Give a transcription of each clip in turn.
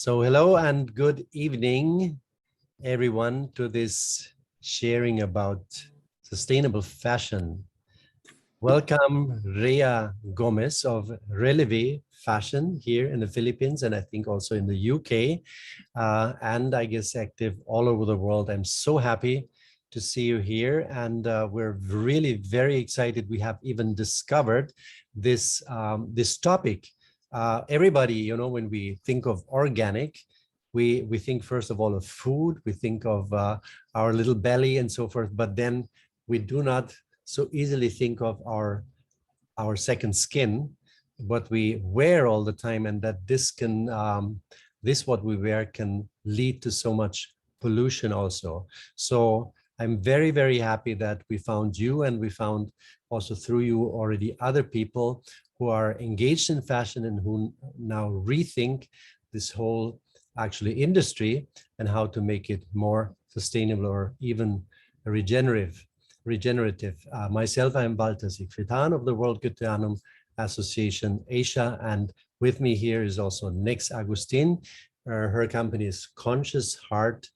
So hello and good evening, everyone, to this sharing about sustainable fashion. Welcome, Raia Gomez of Relevé Fashion here in the Philippines, and I think also in the UK, and I guess active all over the world. I'm so happy to see you here, and we're really very excited. We have even discovered this topic. Everybody, when we think of organic, we think first of all of food, we think of our little belly and so forth, but then we do not so easily think of our second skin, what we wear all the time, and that this can this what we wear can lead to so much pollution also. So I'm very, very happy that we found you, and we found also through you already other people who are engaged in fashion and who now rethink this whole actually industry and how to make it more sustainable or even regenerative. Myself, I am Walter Siegfried of the World Goetheanum Association Asia, and with me here is also Nex Agustin. Her company is Conscious Heart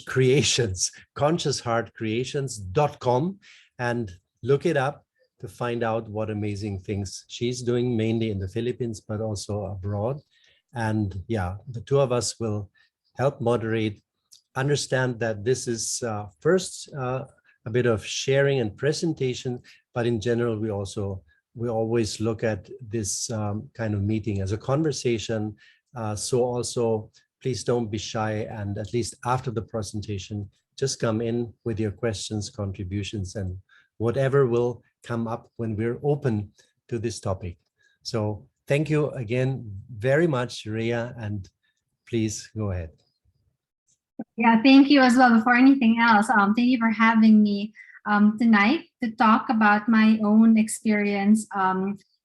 Creations, consciousheartcreations.com, and look it up to find out what amazing things she's doing, mainly in the Philippines, but also abroad. And yeah, the two of us will help moderate, understand that this is first a bit of sharing and presentation, but in general, we always look at this kind of meeting as a conversation. So also, please don't be shy, and at least after the presentation, just come in with your questions, contributions, and whatever will come up when we're open to this topic. So thank you again very much, Raia, and please go ahead. Yeah, thank you as well. Before anything else, thank you for having me tonight to talk about my own experience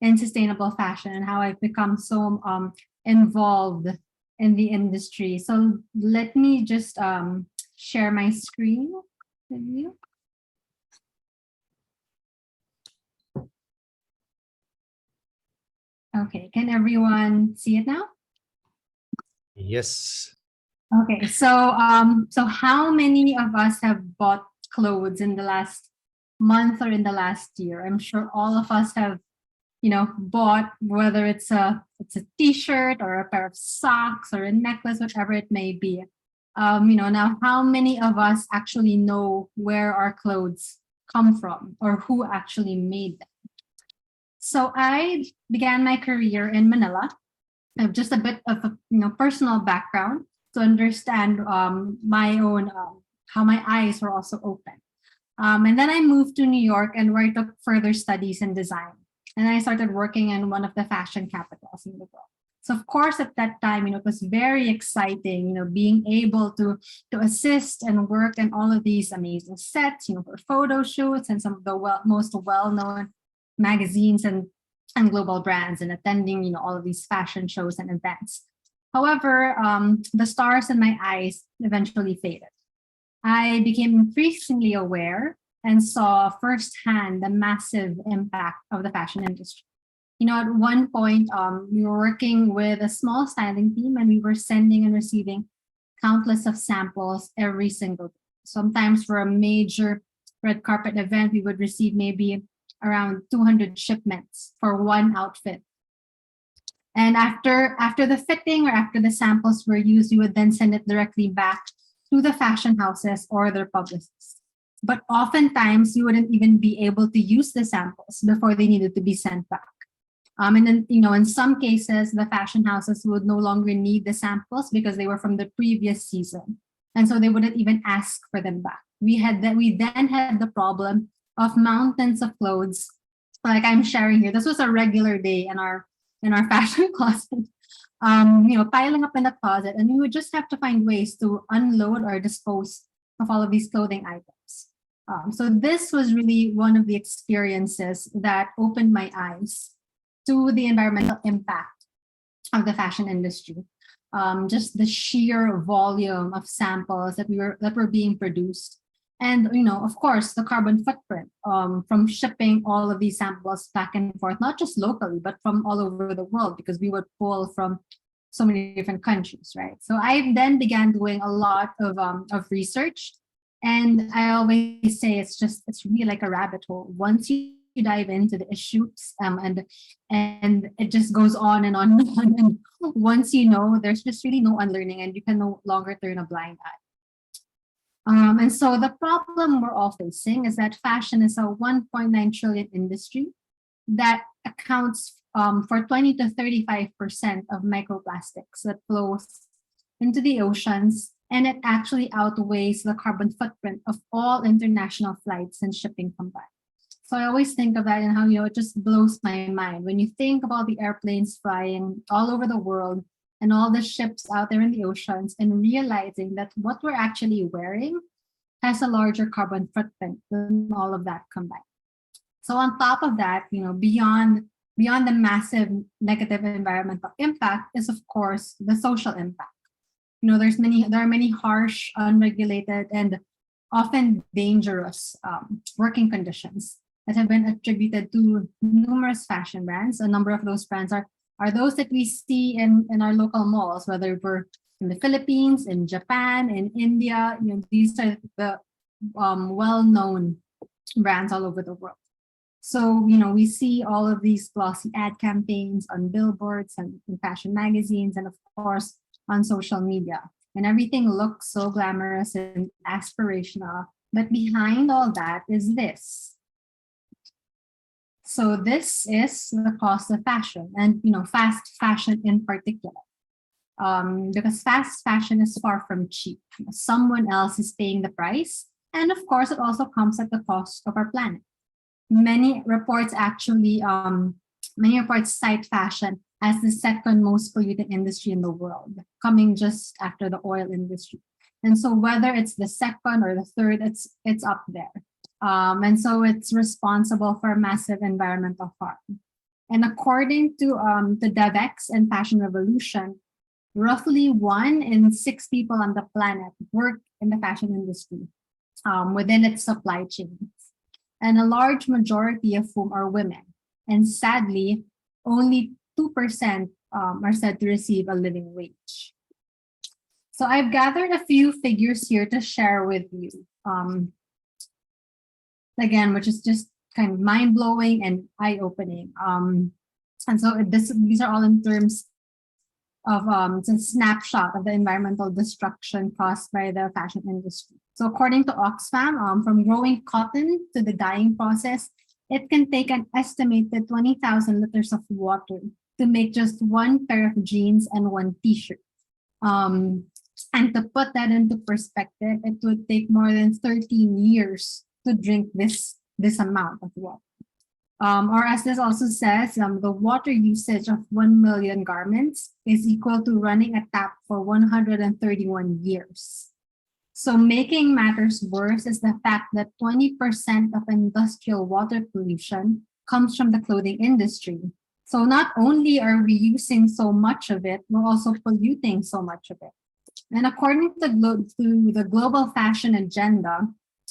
in sustainable fashion and how I've become so involved in the industry. So let me just share my screen with you. Okay, can everyone see it now? Yes. Okay, so so how many of us have bought clothes in the last month or in the last year? I'm sure all of us have, bought, whether it's a t-shirt or a pair of socks or a necklace, whatever it may be. Now how many of us actually know where our clothes come from or who actually made them? So I began my career in Manila. I have just a bit of a personal background to understand my own how my eyes were also open. And then I moved to New York, and where I took further studies in design. And I started working in one of the fashion capitals in the world. So of course, at that time, it was very exciting, being able to assist and work in all of these amazing sets, for photo shoots and some of the most well-known magazines and global brands, and attending, all of these fashion shows and events. However, the stars in my eyes eventually faded. I became increasingly aware and saw firsthand the massive impact of the fashion industry. At one point, we were working with a small styling team, and we were sending and receiving countless of samples every single day. Sometimes for a major red carpet event, we would receive maybe around 200 shipments for one outfit. And after the fitting or after the samples were used, we would then send it directly back to the fashion houses or their publicists. But oftentimes, you wouldn't even be able to use the samples before they needed to be sent back. And then, in some cases, the fashion houses would no longer need the samples because they were from the previous season. And so they wouldn't even ask for them back. We then had the problem of mountains of clothes, like I'm sharing here. This was a regular day in our fashion closet, piling up in the closet, and we would just have to find ways to unload or dispose of all of these clothing items. So this was really one of the experiences that opened my eyes to the environmental impact of the fashion industry. Just the sheer volume of samples that were being produced. And, of course, the carbon footprint from shipping all of these samples back and forth, not just locally, but from all over the world, because we would pull from so many different countries, right? So I then began doing a lot of research, and I always say it's really like a rabbit hole. Once you dive into the issues, and it just goes on and on and on. And once you know, there's just really no unlearning, and you can no longer turn a blind eye. And so the problem we're all facing is that fashion is a 1.9 trillion industry that accounts for 20 to 35% of microplastics that flows into the oceans, and it actually outweighs the carbon footprint of all international flights and shipping combined. So I always think of that and how, it just blows my mind when you think about the airplanes flying all over the world and all the ships out there in the oceans, and realizing that what we're actually wearing has a larger carbon footprint than all of that combined. So on top of that, beyond the massive negative environmental impact is, of course, the social impact. There are many harsh, unregulated, and often dangerous working conditions that have been attributed to numerous fashion brands. A number of those brands are those that we see in our local malls, whether we're in the Philippines, in Japan, in India. These are the well-known brands all over the world. So, we see all of these glossy ad campaigns on billboards and in fashion magazines, and of course on social media. And everything looks so glamorous and aspirational. But behind all that is this. So this is the cost of fashion, and fast fashion in particular. Because fast fashion is far from cheap. Someone else is paying the price. And of course, it also comes at the cost of our planet. Many reports cite fashion as the second most polluting industry in the world, coming just after the oil industry. And so whether it's the second or the third, it's up there. And so it's responsible for massive environmental harm. And according to the DevEx and Fashion Revolution, roughly 1 in 6 people on the planet work in the fashion industry within its supply chains, and a large majority of whom are women. And sadly, only 2% are said to receive a living wage. So I've gathered a few figures here to share with you. Again, which is just kind of mind-blowing and eye-opening. And so these are all in terms of it's a snapshot of the environmental destruction caused by the fashion industry. So according to Oxfam, from growing cotton to the dyeing process, it can take an estimated 20,000 liters of water to make just one pair of jeans and one t-shirt. And to put that into perspective, it would take more than 13 years to drink this amount of water. Or as this also says, the water usage of 1 million garments is equal to running a tap for 131 years. So making matters worse is the fact that 20% of industrial water pollution comes from the clothing industry. So not only are we using so much of it, we're also polluting so much of it. And according to the global fashion agenda,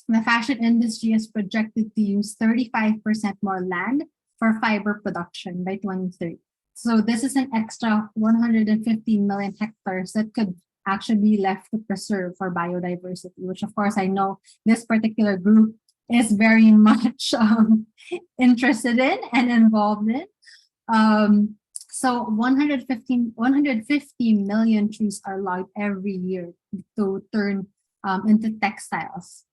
the fashion industry is projected to use 35% more land for fiber production by 2030. So this is an extra 150 million hectares that could actually be left to preserve for biodiversity, which of course I know this particular group is very much interested in and involved in. So 150 million trees are logged every year to turn into textiles.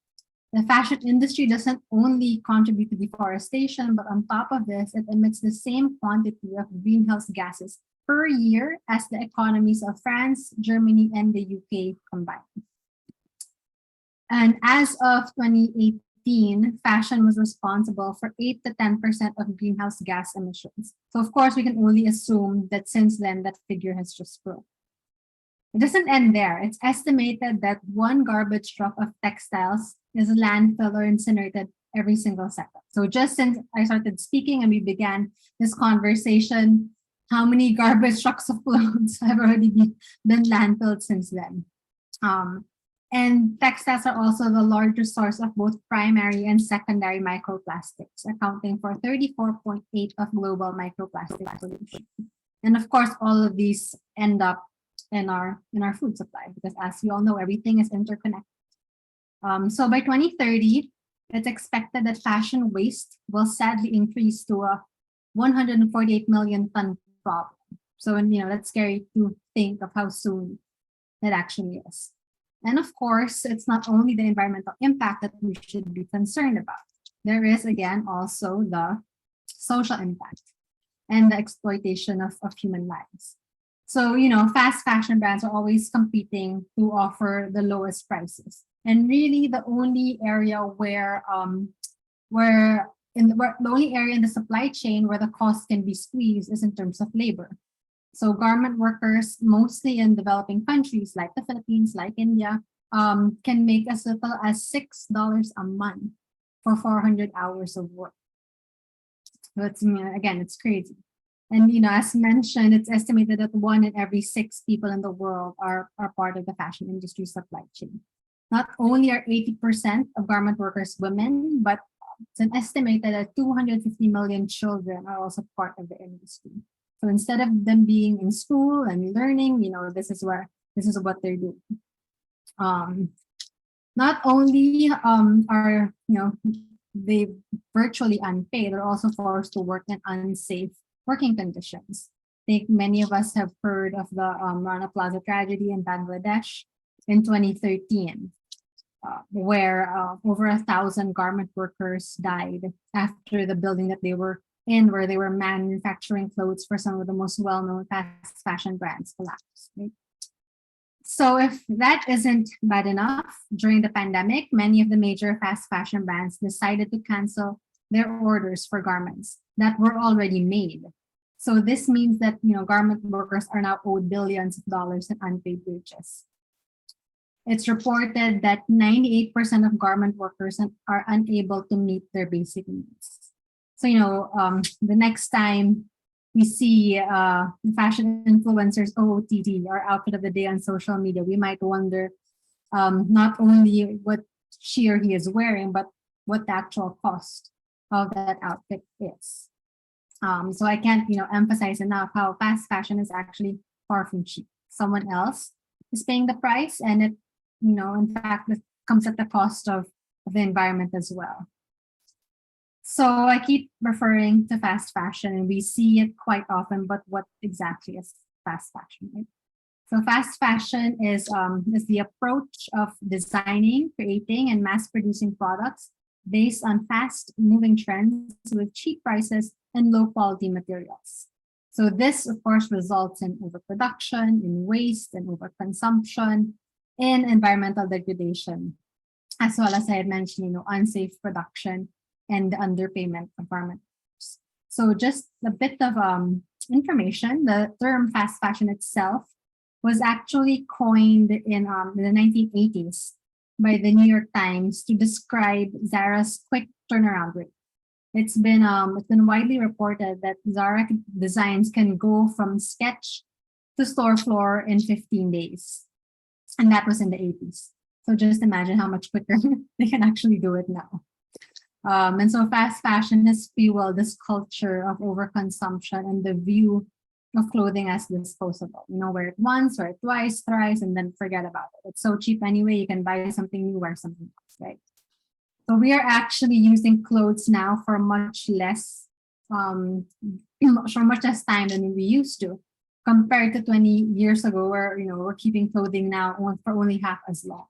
The fashion industry doesn't only contribute to deforestation, but on top of this, it emits the same quantity of greenhouse gases per year as the economies of France, Germany, and the UK combined. And as of 2018, fashion was responsible for 8 to 10% of greenhouse gas emissions. So of course, we can only assume that since then, that figure has just grown. It doesn't end there. It's estimated that one garbage truck of textiles is landfill or incinerated every single second. So just since I started speaking and we began this conversation, how many garbage trucks of clothes have already been landfilled since then? And textiles are also the largest source of both primary and secondary microplastics, accounting for 34.8% of global microplastic pollution. And of course, all of these end up in our food supply because, as we all know, everything is interconnected. So by 2030, it's expected that fashion waste will sadly increase to a 148 million ton problem. So, and that's scary to think of how soon it actually is. And of course, it's not only the environmental impact that we should be concerned about. There is, again, also the social impact and the exploitation of human lives. So, fast fashion brands are always competing to offer the lowest prices. And really the only area the only area in the supply chain where the cost can be squeezed is in terms of labor. So garment workers, mostly in developing countries like the Philippines, like India, can make as little as $6 a month for 400 hours of work. So again, it's crazy. And as mentioned, it's estimated that 1 in every 6 people in the world are part of the fashion industry supply chain. Not only are 80% of garment workers women, but it's an estimated that 250 million children are also part of the industry. So instead of them being in school and learning, this is what they're doing. Not only are they virtually unpaid, they're also forced to work in unsafe working conditions. I think many of us have heard of the Rana Plaza tragedy in Bangladesh in 2013, where over 1,000 garment workers died after the building that they were in, where they were manufacturing clothes for some of the most well-known fast fashion brands, collapsed. Right? So if that isn't bad enough, during the pandemic, many of the major fast fashion brands decided to cancel their orders for garments that were already made. So this means that garment workers are now owed billions of dollars in unpaid wages. It's reported that 98% of garment workers are unable to meet their basic needs. So the next time we see fashion influencers OOTD or outfit of the day on social media, we might wonder not only what she or he is wearing, but what the actual cost of that outfit is. So I can't emphasize enough how fast fashion is actually far from cheap. Someone else is paying the price, and it in fact it comes at the cost of the environment as well. So I keep referring to fast fashion, and we see it quite often, but what exactly is fast fashion, right? So fast fashion is the approach of designing, creating, and mass producing products based on fast moving trends with cheap prices and low quality materials. So this, of course, results in overproduction, in waste, and overconsumption, in environmental degradation, as well as I had mentioned, unsafe production and the underpayment of garment workers. So just a bit of information, the term fast fashion itself was actually coined in the 1980s by the New York Times to describe Zara's quick turnaround rate. It's been widely reported that Zara designs can go from sketch to store floor in 15 days. And that was in the 80s. So just imagine how much quicker they can actually do it now. And so fast fashion has fueled this culture of overconsumption and the view of clothing as disposable. Wear it once, wear it twice, thrice, and then forget about it. It's so cheap anyway, you can buy something new, wear something else, right? So we are actually using clothes now for much less time than we used to, compared to 20 years ago, where we're keeping clothing now for only half as long.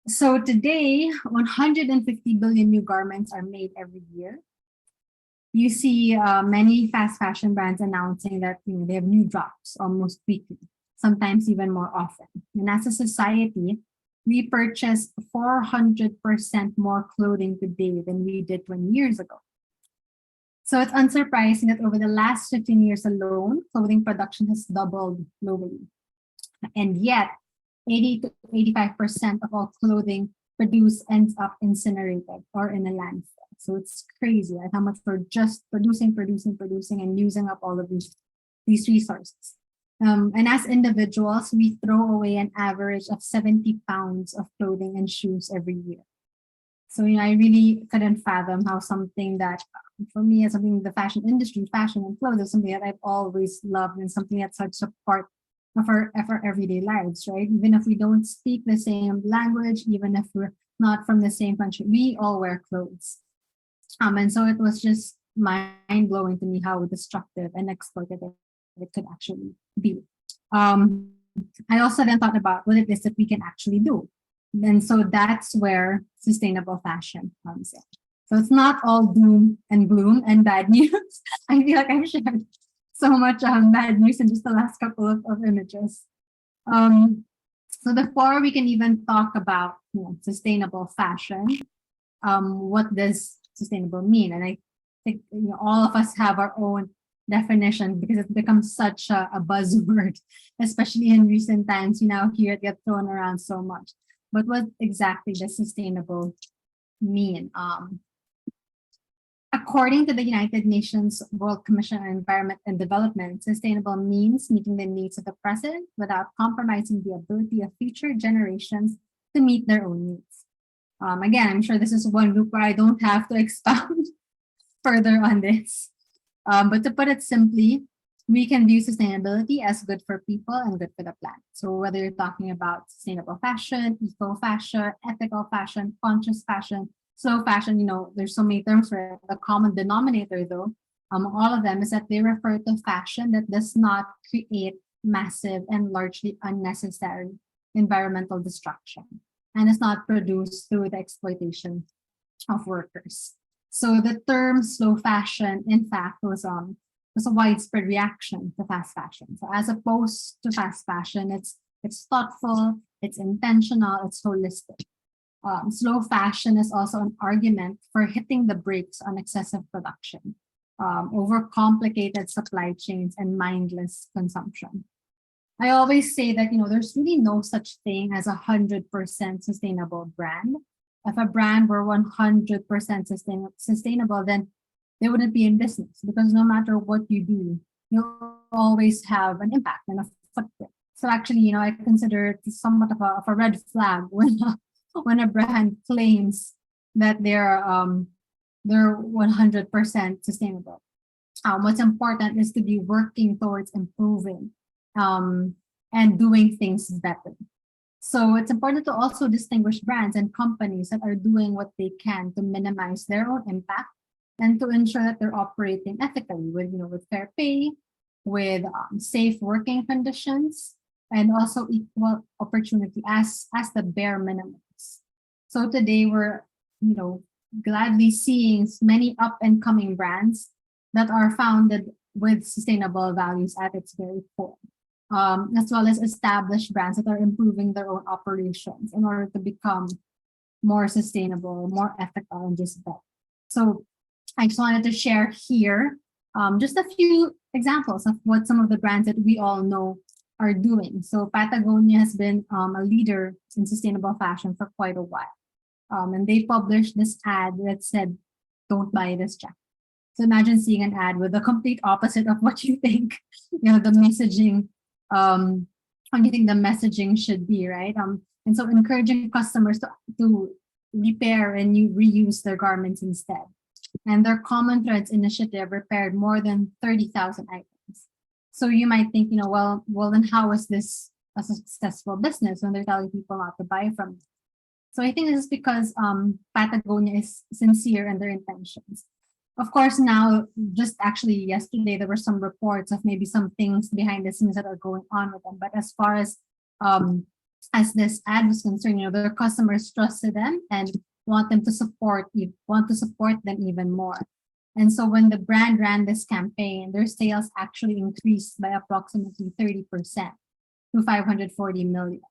So today, 150 billion new garments are made every year. You see many fast fashion brands announcing that they have new drops almost weekly, sometimes even more often. And as a society, we purchase 400% more clothing today than we did 20 years ago. So it's unsurprising that over the last 15 years alone, clothing production has doubled globally. And yet, 80 to 85% of all clothing produced ends up incinerated or in a landfill. So it's crazy, right? How much we're just producing and using up all of these resources. And as individuals, we throw away an average of 70 pounds of clothing and shoes every year. So, I really couldn't fathom how something that, for me, as something in the fashion industry, fashion and clothes is something that I've always loved and something that's such a part of our everyday lives, right? Even if we don't speak the same language, even if we're not from the same country, we all wear clothes. And so it was just mind blowing to me how destructive and exploitative it could actually be. Um, I also then thought about what it is that we can actually do. And so that's where sustainable fashion comes in. So it's not all doom and gloom and bad news. I feel like I've shared so much bad news in just the last couple of images. Um, so before we can even talk about sustainable fashion, what does sustainable mean? And I think all of us have our own definition because it becomes such a buzzword, especially in recent times. You now hear it get thrown around so much. But what exactly does sustainable mean? According to the United Nations World Commission on Environment and Development, sustainable means meeting the needs of the present without compromising the ability of future generations to meet their own needs. Again, I'm sure this is one group where I don't have to expound further on this. But to put it simply, we can view sustainability as good for people and good for the planet. So whether you're talking about sustainable fashion, eco fashion, ethical fashion, conscious fashion, slow fashion, there's so many terms for it. The common denominator though, all of them is that they refer to fashion that does not create massive and largely unnecessary environmental destruction and is not produced through the exploitation of workers. So the term slow fashion, in fact, was a widespread reaction to fast fashion. So as opposed to fast fashion, it's thoughtful, it's intentional, it's holistic. Slow fashion is also an argument for hitting the brakes on excessive production, overcomplicated supply chains, and mindless consumption. I always say that there's really no such thing as 100% sustainable brand. If a brand were 100% sustainable, then they wouldn't be in business because no matter what you do, you'll always have an impact and a footprint. So actually, I consider it somewhat of a red flag when a brand claims that they're 100% sustainable. What's important is to be working towards improving and doing things better. So it's important to also distinguish brands and companies that are doing what they can to minimize their own impact and to ensure that they're operating ethically with fair pay, with safe working conditions, and also equal opportunity as the bare minimums. So today we're gladly seeing many up and coming brands that are founded with sustainable values at its very core. As well as established brands that are improving their own operations in order to become more sustainable, more ethical, and just better. So I just wanted to share here just a few examples of what some of the brands that we all know are doing. So Patagonia has been a leader in sustainable fashion for quite a while. And they published this ad that said, "Don't buy this jacket." So imagine seeing an ad with the complete opposite of what you think, the messaging, what you think the messaging should be, right? And so encouraging customers to repair and reuse their garments instead. And their Common Threads initiative repaired more than 30,000 items. So you might think, well, then how is this a successful business when they're telling people not to buy from them? So I think this is because Patagonia is sincere in their intentions. Of course, now, just actually yesterday, there were some reports of maybe some things behind the scenes that are going on with them. But as far as this ad was concerned, their customers trusted them and want to support them even more. And so when the brand ran this campaign, their sales actually increased by approximately 30% to 540 million.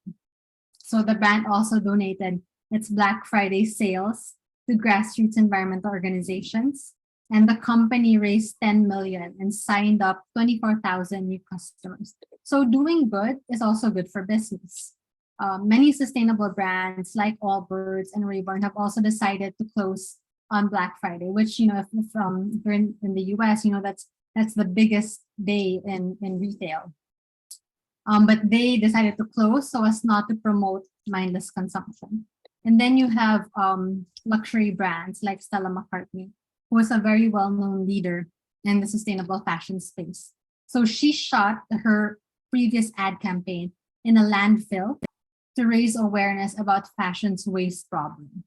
So the brand also donated its Black Friday sales to grassroots environmental organizations. And the company raised 10 million and signed up 24,000 new customers. So doing good is also good for business. Many sustainable brands like Allbirds and Rayburn have also decided to close on Black Friday, which, if you're in the US, that's the biggest day in retail. But they decided to close so as not to promote mindless consumption. And then you have luxury brands like Stella McCartney, who is a very well-known leader in the sustainable fashion space. So she shot her previous ad campaign in a landfill to raise awareness about fashion's waste problem.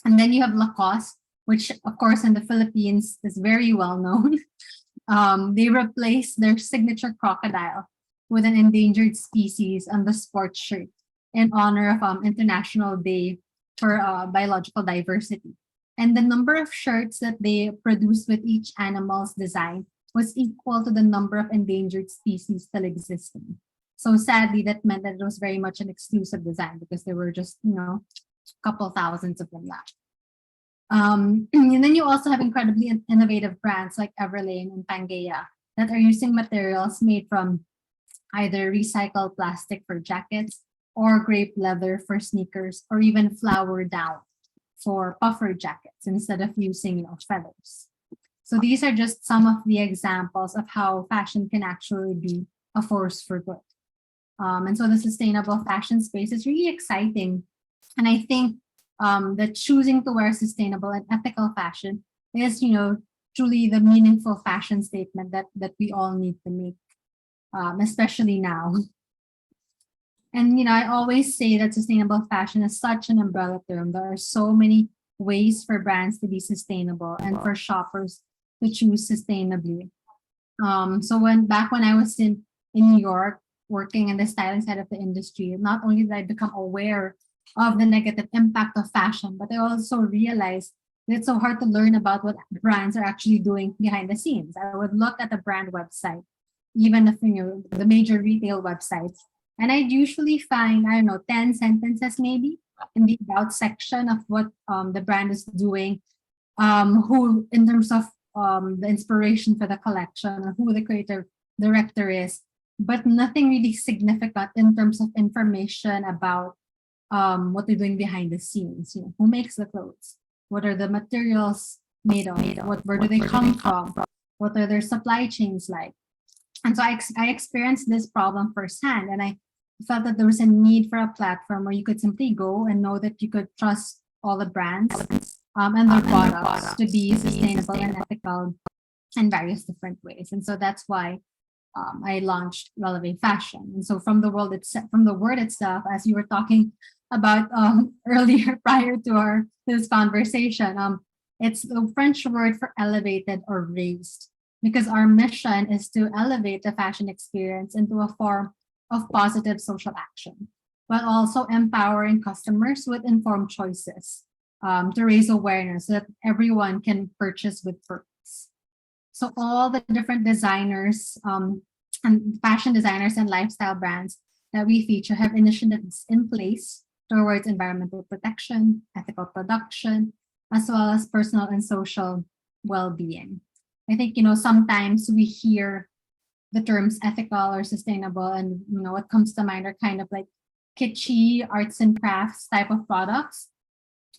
And then you have Lacoste, which of course in the Philippines is very well known. They replaced their signature crocodile with an endangered species on the sports shirt in honor of International Day for Biological Diversity. And the number of shirts that they produced with each animal's design was equal to the number of endangered species still existing. So sadly, that meant that it was very much an exclusive design because there were just, a couple thousands of them left. And then you also have incredibly innovative brands like Everlane and Pangea that are using materials made from either recycled plastic for jackets or grape leather for sneakers, or even flower down for puffer jackets instead of using feathers. So these are just some of the examples of how fashion can actually be a force for good. And so the sustainable fashion space is really exciting. And I think that choosing to wear sustainable and ethical fashion is, truly the meaningful fashion statement that we all need to make, especially now. And, I always say that sustainable fashion is such an umbrella term. There are so many ways for brands to be sustainable and for shoppers to choose sustainably. So back when I was in New York, working in the styling side of the industry, not only did I become aware of the negative impact of fashion, but I also realized that it's so hard to learn about what brands are actually doing behind the scenes. I would look at a brand website, even if the major retail websites, and I'd usually find, 10 sentences maybe in the about section of what the brand is doing, who in terms of the inspiration for the collection, or who the creative director is, but nothing really significant in terms of information about what they're doing behind the scenes. Who makes the clothes? What are the materials made of? Where do they come from? What are their supply chains like? And so I experienced this problem firsthand, and I felt that there was a need for a platform where you could simply go and know that you could trust all the brands and their products to be sustainable and ethical in various different ways. And so that's why I launched Relevé Fashion. And so from the word itself, as you were talking about earlier prior to this conversation, it's the French word for elevated or raised, because our mission is to elevate the fashion experience into a form of positive social action, but also empowering customers with informed choices to raise awareness so that everyone can purchase with purpose. So all the different designers and fashion designers and lifestyle brands that we feature have initiatives in place towards environmental protection, ethical production, as well as personal and social well-being. I think, sometimes we hear the terms ethical or sustainable, and, what comes to mind are kind of like kitschy arts and crafts type of products.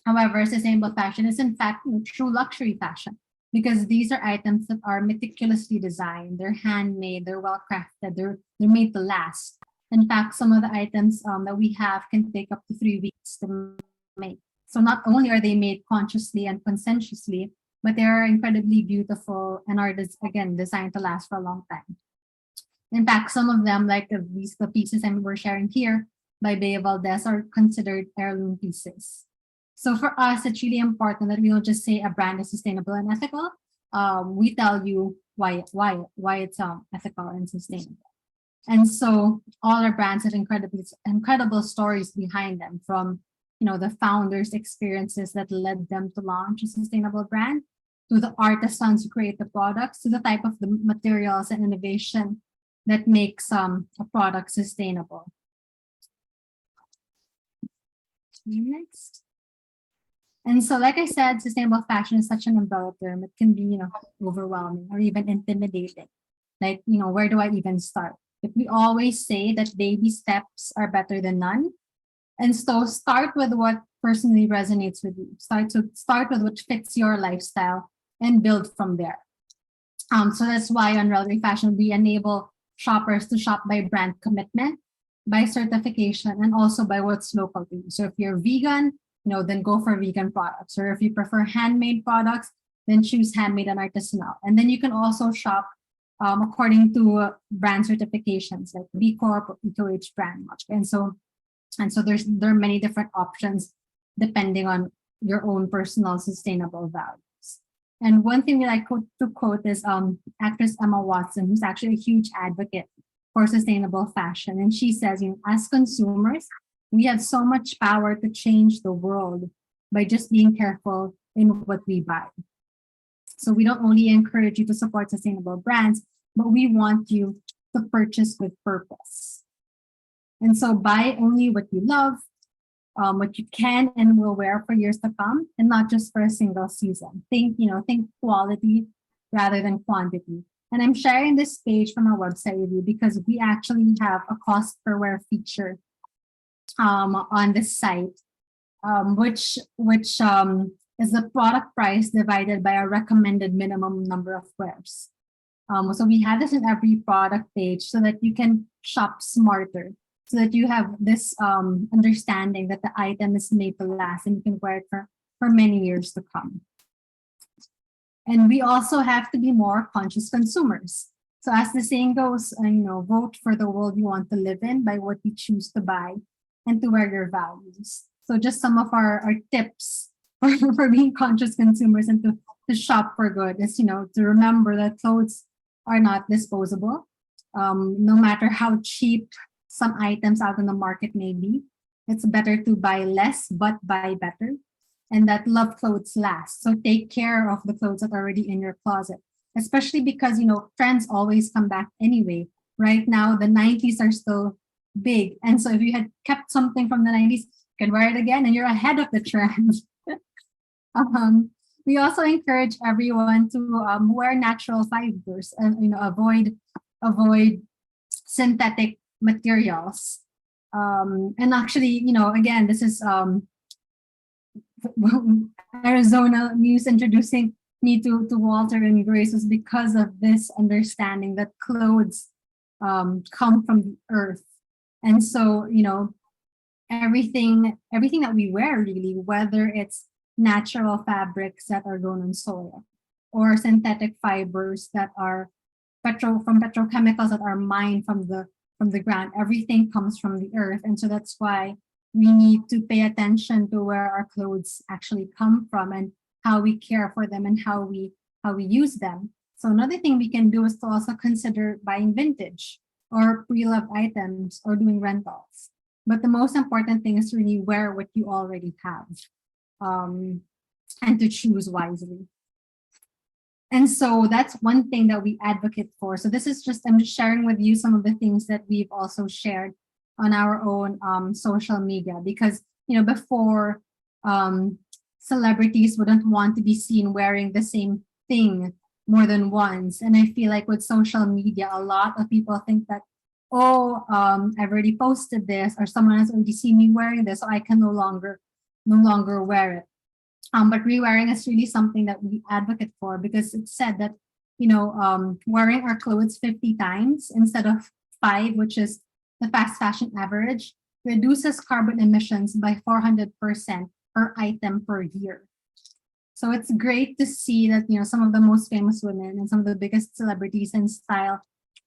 However, sustainable fashion is in fact true luxury fashion, because these are items that are meticulously designed, they're handmade, they're well crafted, they're made to last. In fact, some of the items that we have can take up to 3 weeks to make. So not only are they made consciously and conscientiously, but they are incredibly beautiful and are, again, designed to last for a long time. In fact, some of them, like the pieces we're sharing here by Bea Valdez, are considered heirloom pieces. So for us, it's really important that we don't just say a brand is sustainable and ethical. We tell you why it's ethical and sustainable. And so all our brands have incredible stories behind them, from the founders' experiences that led them to launch a sustainable brand, to the artisans who create the products, to the type of the materials and innovation that makes a product sustainable. Next. And so, like I said, sustainable fashion is such an umbrella term. It can be, overwhelming or even intimidating. Like, where do I even start? But we always say that baby steps are better than none. And so start with what personally resonates with you. Start with what fits your lifestyle and build from there. So that's why on Relevé Fashion, we enable shoppers to shop by brand commitment, by certification, and also by what's local to you. So if you're vegan, then go for vegan products. Or if you prefer handmade products, then choose handmade and artisanal. And then you can also shop according to brand certifications like B Corp or EcoH brand. And so there are many different options depending on your own personal sustainable values. And one thing we like to quote is actress Emma Watson, who's actually a huge advocate for sustainable fashion. And she says, as consumers, we have so much power to change the world by just being careful in what we buy. So we don't only encourage you to support sustainable brands, but we want you to purchase with purpose. And so buy only what you love, what you can and will wear for years to come, and not just for a single season. Think quality rather than quantity. And I'm sharing this page from our website with you because we actually have a cost per wear feature on this site, which is the product price divided by a recommended minimum number of wears. So we have this in every product page so that you can shop smarter, so that you have this understanding that the item is made to last and you can wear it for many years to come. And we also have to be more conscious consumers. So as the saying goes, vote for the world you want to live in by what you choose to buy and to wear your values. So just some of our tips for being conscious consumers and to shop for good is, to remember that clothes are not disposable. No matter how cheap some items out in the market may be, it's better to buy less but buy better. And that love clothes last. So take care of the clothes that are already in your closet, especially because, trends always come back anyway. Right now, the 90s are still big. And so if you had kept something from the 90s, you can wear it again and you're ahead of the trend. We also encourage everyone to wear natural fibers and avoid synthetic materials. And actually, again, this is Arizona News introducing me to Walter and Grace was because of this understanding that clothes come from the earth. And so, everything that we wear really, whether it's natural fabrics that are grown on soil or synthetic fibers that are from petrochemicals that are mined from the ground, everything comes from the earth. And so that's why we need to pay attention to where our clothes actually come from and how we care for them and how we use them. So another thing we can do is to also consider buying vintage or pre-loved items or doing rentals. But the most important thing is to really wear what you already have, and to choose wisely. And so that's one thing that we advocate for. So this is I'm just sharing with you some of the things that we've also shared on our own social media, because before, celebrities wouldn't want to be seen wearing the same thing more than once. And I feel like with social media, a lot of people think that, I've already posted this, or someone has already seen me wearing this, so I can no longer wear it. But rewearing is really something that we advocate for, because it's said that wearing our clothes 50 times instead of 5, which is the fast fashion average, reduces carbon emissions by 400% per item per year. So it's great to see that some of the most famous women and some of the biggest celebrities and style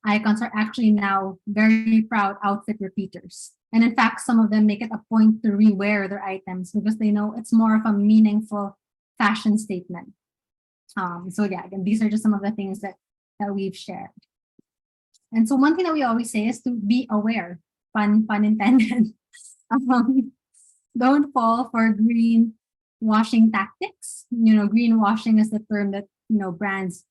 icons are actually now very proud outfit repeaters. And in fact, some of them make it a point to rewear their items because they know it's more of a meaningful fashion statement. So yeah, again, these are just some of the things that we've shared. And so one thing that we always say is to be aware, pun intended. Don't fall for greenwashing tactics. Greenwashing is the term that brands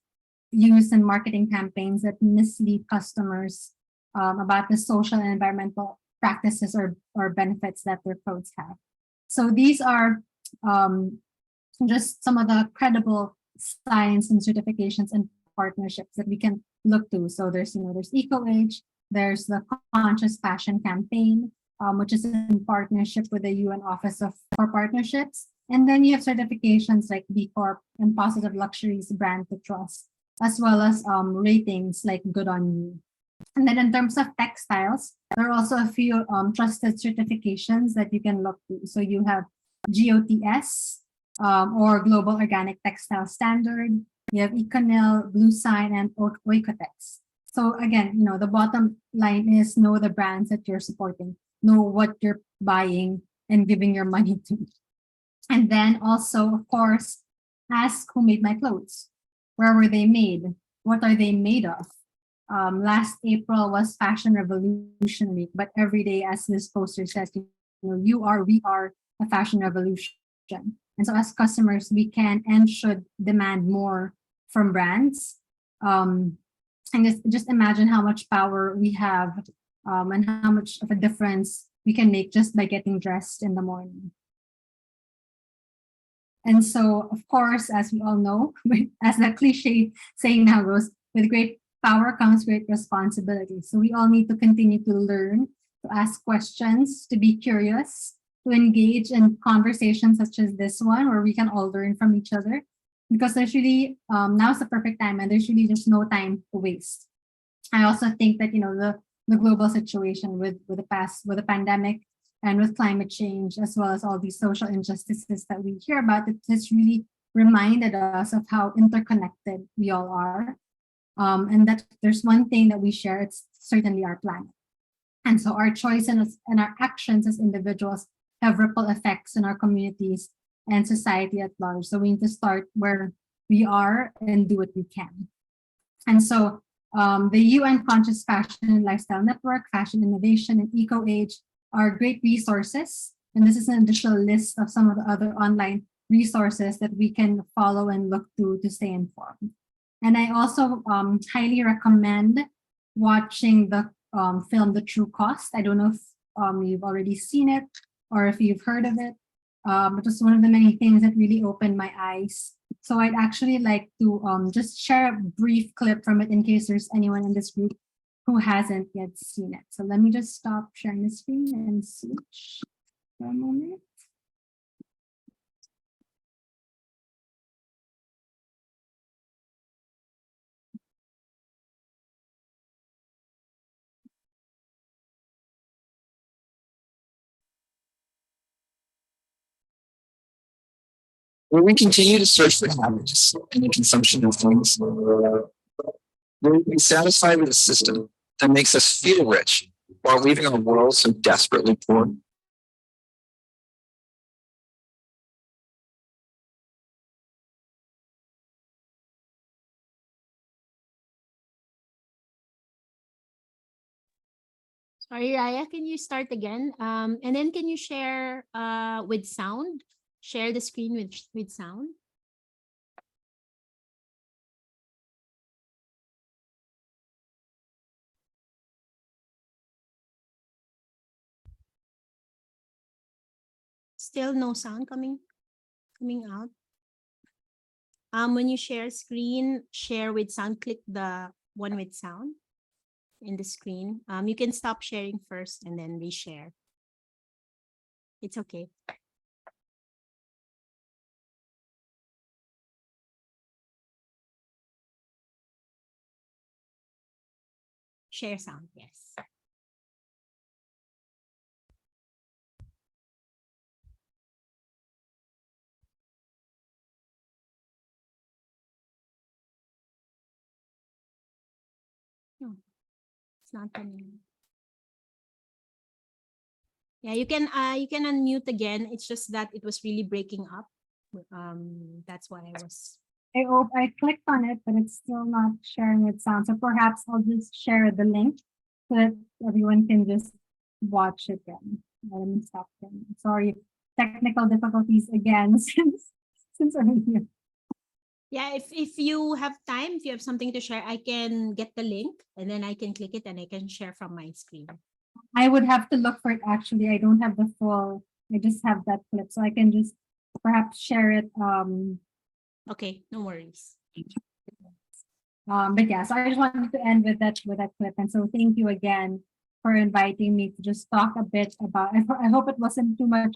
use in marketing campaigns that mislead customers about the social and environmental practices or benefits that their clothes have. So these are just some of the credible signs and certifications and partnerships that we can look to. So there's EcoH, there's the Conscious Fashion Campaign, which is in partnership with the UN Office for Partnerships. And then you have certifications like B Corp and Positive Luxuries Brand to Trust, as well as ratings like Good on You. And then in terms of textiles, there are also a few trusted certifications that you can look to. So you have GOTS, or Global Organic Textile Standard. You have Econil, Blue Sign, and Oikotex. So again, the bottom line is know the brands that you're supporting, know what you're buying and giving your money to. And then also, of course, ask who made my clothes. Where were they made? What are they made of? Last April was Fashion Revolution Week, but every day, as this poster says, we are a fashion revolution. And so as customers, we can and should demand more from brands. And just imagine how much power we have, and how much of a difference we can make just by getting dressed in the morning. And so, of course, as we all know, as that cliche saying now goes, with great power comes great responsibility. So we all need to continue to learn, to ask questions, to be curious, to engage in conversations such as this one, where we can all learn from each other. Because there's really, now's the perfect time, and there's really just no time to waste. I also think that, the global situation with the pandemic and with climate change, as well as all these social injustices that we hear about, it has really reminded us of how interconnected we all are. And that there's one thing that we share, it's certainly our planet. And so our choices and our actions as individuals have ripple effects in our communities and society at large. So we need to start where we are and do what we can. And so the UN Conscious Fashion and Lifestyle Network, Fashion Innovation, and EcoAge are great resources. And this is an additional list of some of the other online resources that we can follow and look to stay informed. And I also highly recommend watching the film The True Cost. I don't know if you've already seen it or if you've heard of it. It was one of the many things that really opened my eyes. So I'd actually like to just share a brief clip from it in case there's anyone in this group who hasn't yet seen it. So let me just stop sharing the screen and switch for a moment. Where we continue to search for happiness in the consumption of things, will we be satisfied with a system that makes us feel rich while leaving our world so desperately poor? Sorry, Raya, can you start again? And then can you share with sound? Share the screen with sound. Still no sound coming out. When you share screen, share with sound, click the one with sound in the screen. You can stop sharing first and then reshare. It's okay. Share sound, yes. No, it's not coming. Yeah, you can unmute again. It's just that it was really breaking up. That's why I was. I clicked on it, but it's still not sharing with sound. So perhaps I'll just share the link so that everyone can just watch it again. Let me stop them. Sorry, technical difficulties again since earlier. Yeah, if you have time, if you have something to share, I can get the link and then I can click it and I can share from my screen. I would have to look for it actually. I don't have the full, I just have that clip. So I can just perhaps share it. Okay, no worries. But yeah, so I just wanted to end with that clip. And so thank you again for inviting me to just talk a bit about, I hope it wasn't too much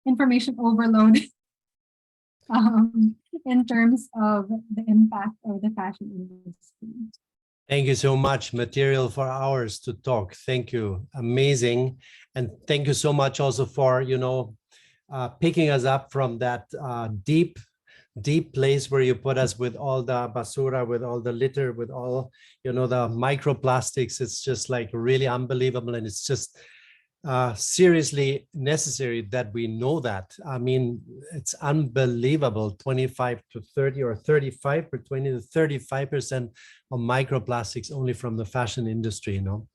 information overload in terms of the impact of the fashion industry. Thank you so much. Material for hours to talk. Thank you. Amazing. And thank you so much also for, picking us up from that deep place where you put us with all the basura, with all the litter, with all, you know, the microplastics. It's just like really unbelievable. And it's just seriously necessary that we know that. I mean, it's unbelievable. 25 to 30 or 35 or 20 to 35% of microplastics only from the fashion industry, you know.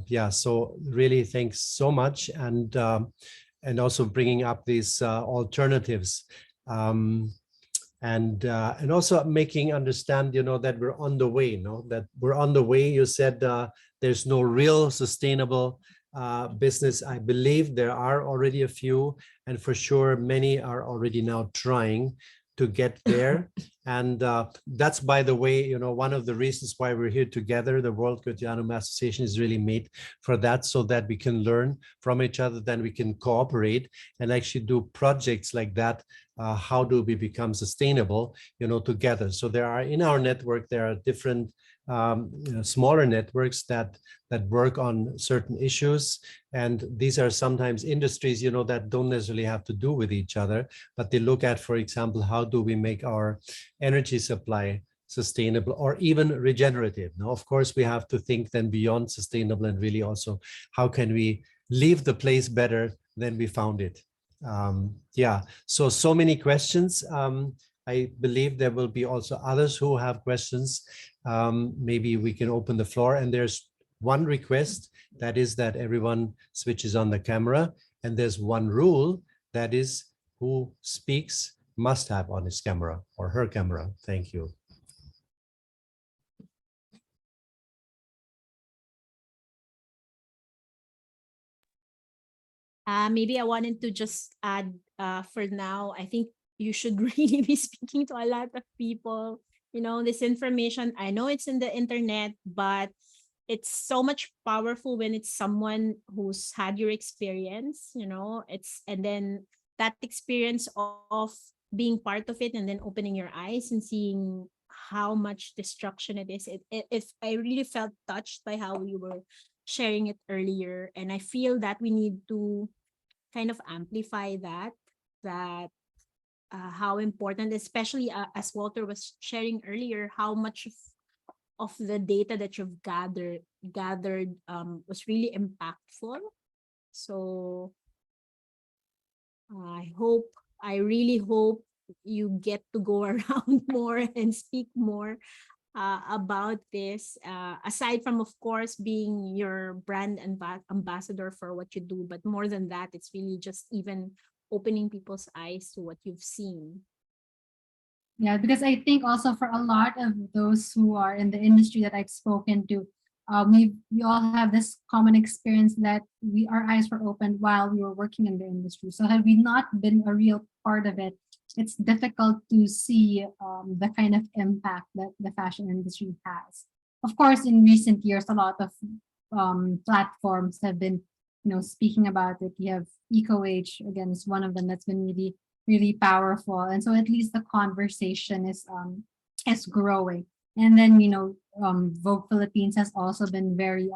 Yeah, so really thanks so much. And also bringing up these alternatives. And also making understand, you know, that we're on the way, you know, that we're on the way. You said there's no real sustainable business. I believe there are already a few, and for sure many are already now trying to get there. And that's, by the way, you know, one of the reasons why we're here together. The World Gutianum Association is really made for that, so that we can learn from each other, then we can cooperate and actually do projects like that. How do we become sustainable, you know, together? So there are, in our network, there are different you know, smaller networks that work on certain issues. And these are sometimes industries, you know, that don't necessarily have to do with each other, but they look at, for example, how do we make our energy supply sustainable or even regenerative? Now, of course, we have to think then beyond sustainable and really also how can we leave the place better than we found it. Yeah, so many questions. I believe there will be also others who have questions. Maybe we can open the floor, and there's one request, that is that everyone switches on the camera, and there's one rule, that is who speaks must have on his camera or her camera. Thank you. Maybe I wanted to just add, for now, I think you should really be speaking to a lot of people. You know, this information, I know it's in the internet, but it's so much powerful when it's someone who's had your experience, you know, and then that experience of being part of it and then opening your eyes and seeing how much destruction it is. I really felt touched by how you were sharing it earlier. And I feel that we need to kind of amplify that how important, especially as Walter was sharing earlier, how much of the data that you've gathered was really impactful. So I really hope you get to go around more and speak more about this, aside from, of course, being your brand ambassador for what you do, but more than that, it's really just even opening people's eyes to what you've seen. Yeah, because I think also for a lot of those who are in the industry that I've spoken to, we all have this common experience that our eyes were opened while we were working in the industry. So had we not been a real part of it, it's difficult to see the kind of impact that the fashion industry has. Of course, in recent years, a lot of platforms have been, you know, speaking about it. You have EcoH, again, is one of them that's been really, really powerful. And so at least the conversation is growing. And then, you know, Vogue Philippines has also been very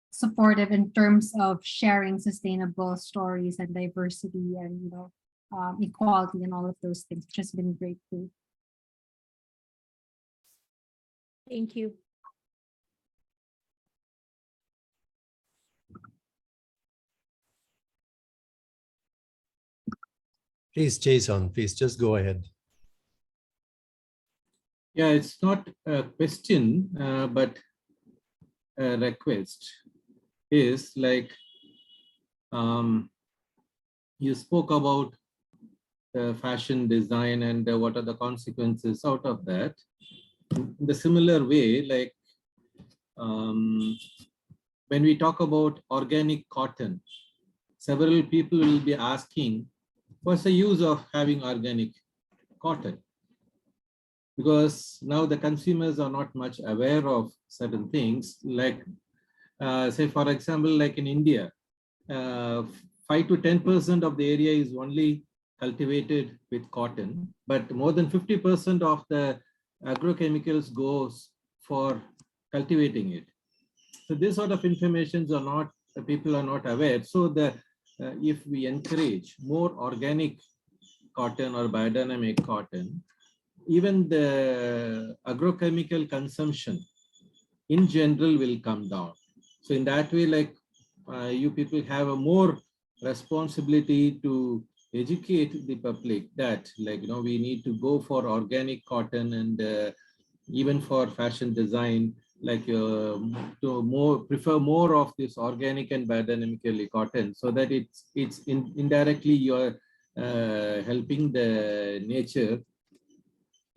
supportive in terms of sharing sustainable stories and diversity and, you know, equality and all of those things, which has been great too. Thank you. Please, Jason, please just go ahead. Yeah, it's not a question, but a request. Is like, you spoke about fashion design and what are the consequences out of that. In the similar way, like when we talk about organic cotton, several people will be asking, what's the use of having organic cotton? Because now the consumers are not much aware of certain things, like say, for example, like in India, 5 to 10% of the area is only cultivated with cotton, but more than 50% of the agrochemicals goes for cultivating it. So this sort of informations are not, people are not aware. So the if we encourage more organic cotton or biodynamic cotton, even the agrochemical consumption in general will come down. So in that way, like you people have a more responsibility to educate the public that, like, we need to go for organic cotton, and even for fashion design, like to prefer more of this organic and biodynamically cotton, so that it's indirectly you're helping the nature,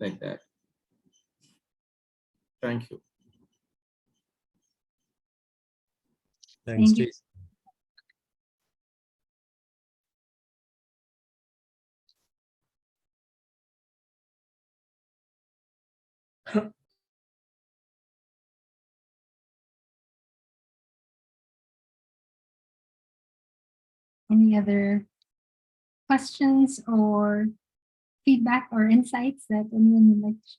like that. Thank you. Thanks, Thank you. Jason. Any other questions or feedback or insights that anyone would like to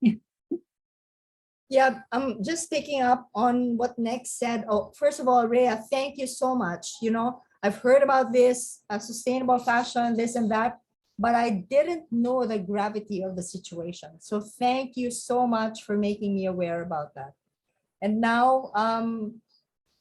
share? Yeah, I'm just picking up on what Nick said. Oh, first of all, Rhea, thank you so much. I've heard about this sustainable fashion, this and that, but I didn't know the gravity of the situation. So thank you so much for making me aware about that. And now,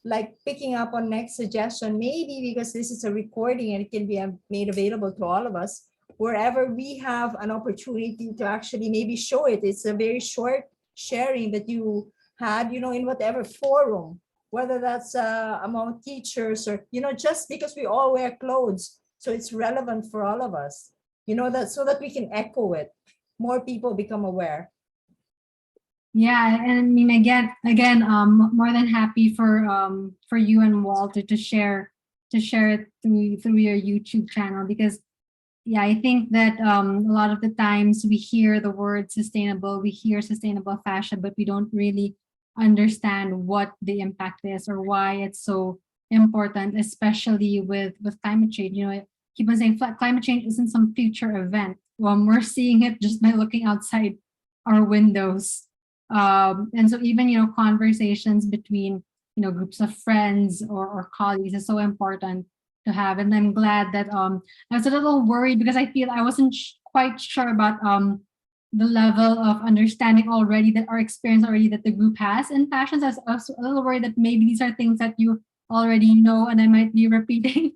like picking up on Nick's suggestion, maybe because this is a recording and it can be made available to all of us, wherever we have an opportunity to actually maybe show it. It's a very short sharing that you had, in whatever forum, whether that's among teachers or, just because we all wear clothes. So it's relevant for all of us, that so that we can echo it. More people become aware. Yeah, and I mean, again, more than happy for you and Walter to share it through your YouTube channel, because yeah, I think that a lot of the times we hear the word sustainable, we hear sustainable fashion, but we don't really understand what the impact is or why it's so important, especially with climate change. I keep on saying climate change isn't some future event. We're seeing it just by looking outside our windows. And so even, conversations between, groups of friends or colleagues is so important to have. And I'm glad that I was a little worried because I feel I wasn't quite sure about the level of understanding already that our experience already that the group has in fashions. I was a little worried that maybe these are things that you already know and I might be repeating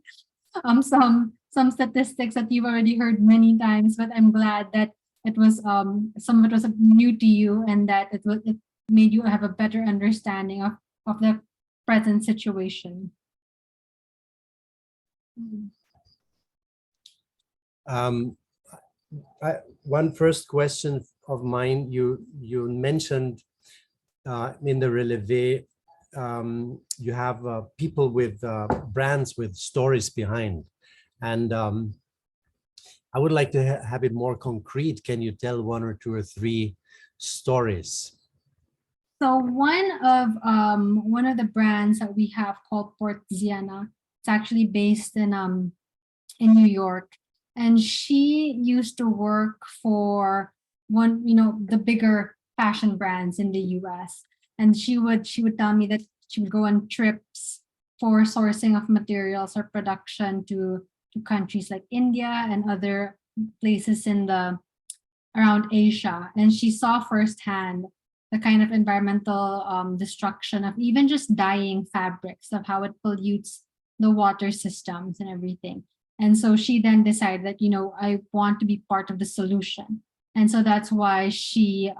some statistics that you've already heard many times, but I'm glad that it was some of it was new to you and that it made you have a better understanding of the present situation. One first question of mine, you mentioned in the Relevé, you have people with brands with stories behind, and I would like to have it more concrete. Can you tell one or two or three stories? So one of the brands that we have called Port Ziana, it's actually based in New York, and she used to work for one, the bigger fashion brands in the US, and she would tell me that she would go on trips for sourcing of materials or production to countries like India and other places around Asia, and she saw firsthand the kind of environmental destruction of even just dyeing fabrics, of how it pollutes the water systems and everything. And so she then decided that, I want to be part of the solution. And so that's why she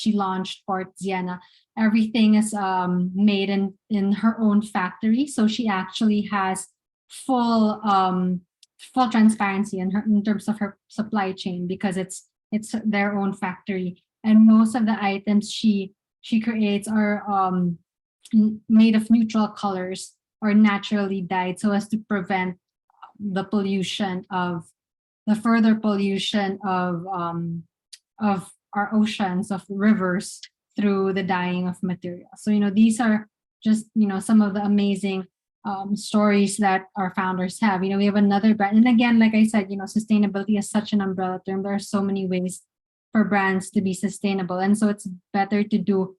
launched Port Ziana. Everything is made in her own factory. So she actually has full transparency in terms of her supply chain, because it's their own factory. And most of the items she creates are made of neutral colors or naturally dyed, so as to prevent the further pollution of our oceans, of rivers, through the dyeing of materials. So these are just some of the amazing stories that our founders have. We have another brand, and again, like I said, sustainability is such an umbrella term. There are so many ways for brands to be sustainable, and so it's better to do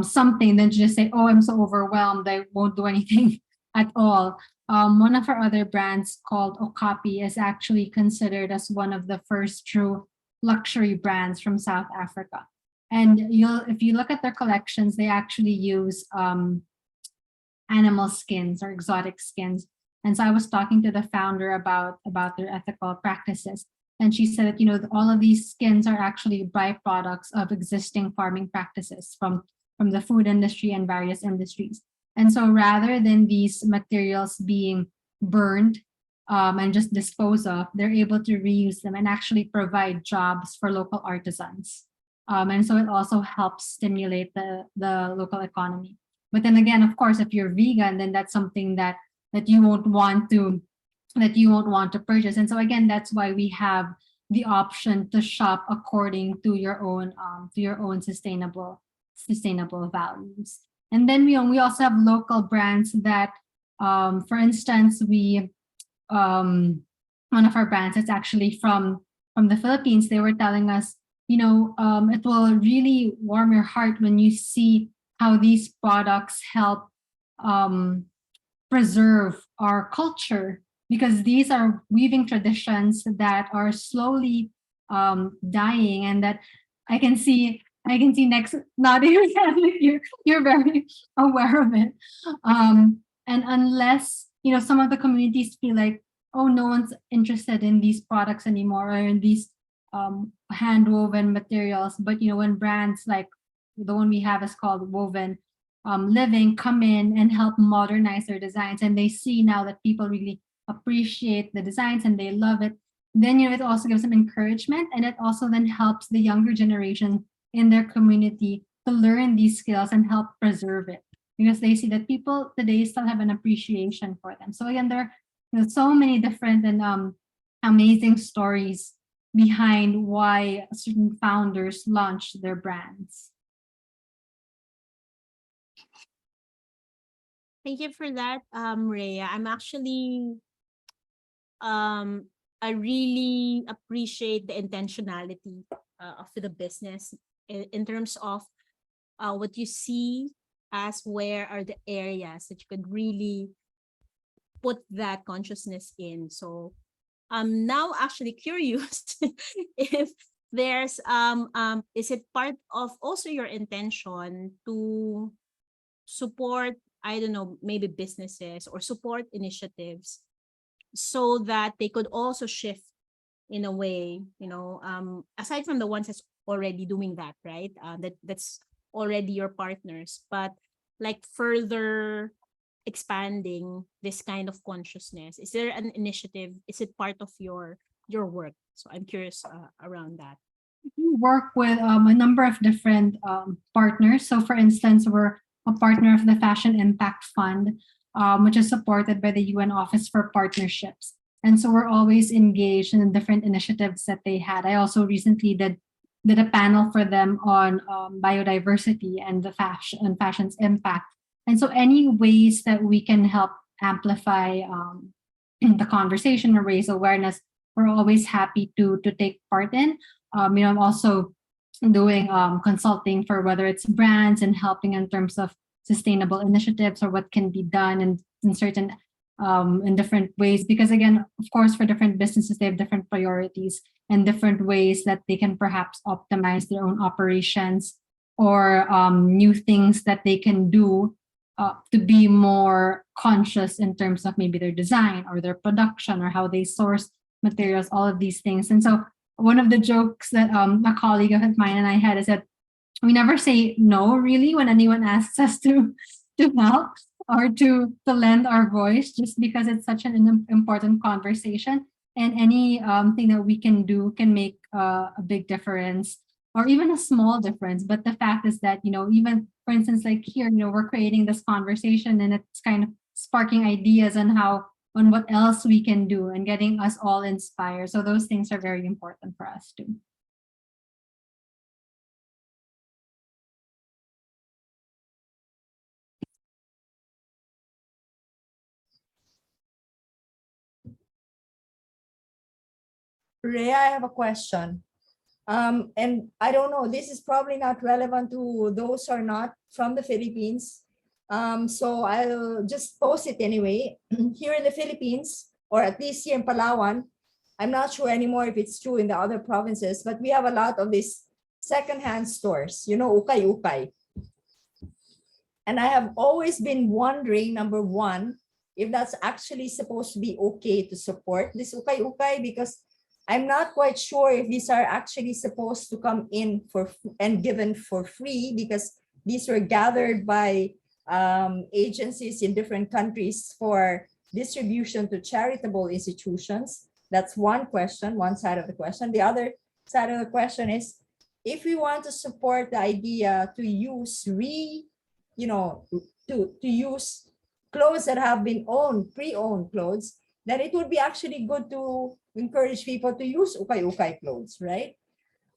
something than just say, oh, I'm so overwhelmed, I won't do anything at all. one of our other brands called Okapi is actually considered as one of the first true luxury brands from South Africa. And if you look at their collections, they actually use animal skins or exotic skins. And so I was talking to the founder about their ethical practices. And she said that, all of these skins are actually byproducts of existing farming practices from the food industry and various industries. And so rather than these materials being burned and just disposed of, they're able to reuse them and actually provide jobs for local artisans. And so it also helps stimulate the local economy. But then again, of course, if you're vegan, then that's something that you won't want to purchase. And so again, that's why we have the option to shop according to your own sustainable values. And then we also have local brands that, for instance, one of our brands is actually from the Philippines. They were telling us, it will really warm your heart when you see how these products help preserve our culture, because these are weaving traditions that are slowly dying, and that I can see next nodding your head. You're very aware of it. And unless some of the communities feel like, oh, no one's interested in these products anymore, or in these hand woven materials, but when brands like the one we have is called Woven Living come in and help modernize their designs, and they see now that people really appreciate the designs and they love it, then it also gives them encouragement, and it also then helps the younger generation in their community to learn these skills and help preserve it, because they see that people today still have an appreciation for them. So again, there are so many different and amazing stories behind why certain founders launched their brands. Thank you for that, Rhea. I'm actually, I really appreciate the intentionality of the business in terms of what you see as where are the areas that you could really put that consciousness in. So I'm now actually curious if there's is it part of also your intention to support, I don't know, maybe businesses or support initiatives so that they could also shift in a way, aside from the ones that's already doing that, right? That's already your partners, but like further expanding this kind of consciousness. Is there an initiative? Is it part of your work? So I'm curious around that. We work with a number of different partners. So for instance, we're a partner of the Fashion Impact Fund, which is supported by the UN Office for Partnerships. And so we're always engaged in different initiatives that they had. I also recently did a panel for them on biodiversity and fashion's impact. And so any ways that we can help amplify the conversation or raise awareness, we're always happy to take part in. I'm also doing consulting for whether it's brands and helping in terms of sustainable initiatives or what can be done in certain in different ways, because again, of course, for different businesses, they have different priorities and different ways that they can perhaps optimize their own operations, or new things that they can do to be more conscious in terms of maybe their design or their production or how they source materials, all of these things. And so one of the jokes that a colleague of mine and I had is that we never say no really when anyone asks us to help or to lend our voice, just because it's such an important conversation, and any thing that we can do can make a big difference or even a small difference. But the fact is that, even for instance, like here, we're creating this conversation and it's kind of sparking ideas on what else we can do and getting us all inspired. So those things are very important for us too. Rhea, I have a question. And I don't know, this is probably not relevant to those who are not from the Philippines. So I'll just post it anyway. Here in the Philippines, or at least here in Palawan, I'm not sure anymore if it's true in the other provinces, but we have a lot of these secondhand stores, you know, ukay-ukay. And I have always been wondering, number one, if that's actually supposed to be okay to support this ukay-ukay, because I'm not quite sure if these are actually supposed to come in for and given for free, because these were gathered by agencies in different countries for distribution to charitable institutions. That's one question, one side of the question. The other side of the question is, if we want to support the idea to use to use clothes that have been pre-owned clothes, then it would be actually good to encourage people to use ukay-ukay clothes, right?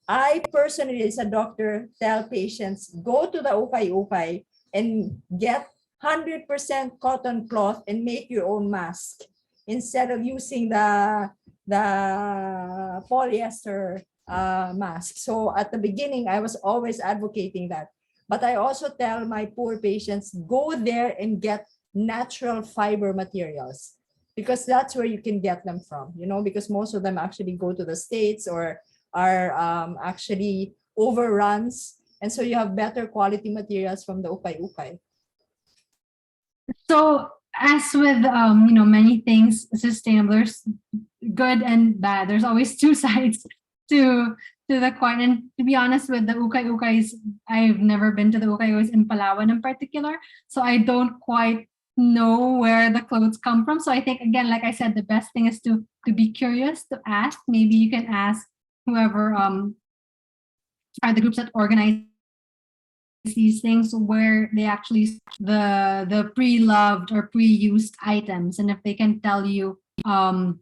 I personally, as a doctor, tell patients, go to the ukay-ukay and get 100% cotton cloth and make your own mask instead of using the polyester mask. So at the beginning, I was always advocating that. But I also tell my poor patients, go there and get natural fiber materials, because that's where you can get them from, you know, because most of them actually go to the States or are actually overruns. And so you have better quality materials from the ukay-ukay. So as with many things sustainable, there's good and bad. There's always two sides to the coin. And to be honest, with the ukay-ukays, I've never been to the ukay-ukays in Palawan in particular, so I don't quite know where the clothes come from. So I think, again, like I said, the best thing is to be curious, to ask. Maybe you can ask whoever are the groups that organize these things, where they actually the pre-loved or pre-used items, and if they can tell you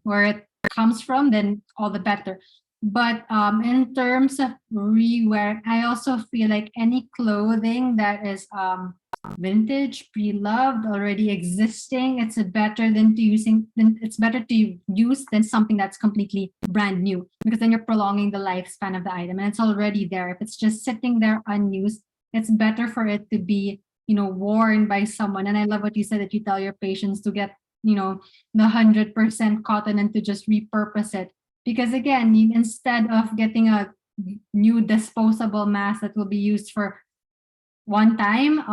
where it comes from, then all the better. But in terms of rewear, I also feel like any clothing that is vintage, pre-loved, already existing, it's better to use than something that's completely brand new, because then you're prolonging the lifespan of the item and it's already there. If it's just sitting there unused, it's better for it to be, worn by someone. And I love what you said, that you tell your patients to get, the 100% cotton and to just repurpose it. Because again, instead of getting a new disposable mask that will be used for one time,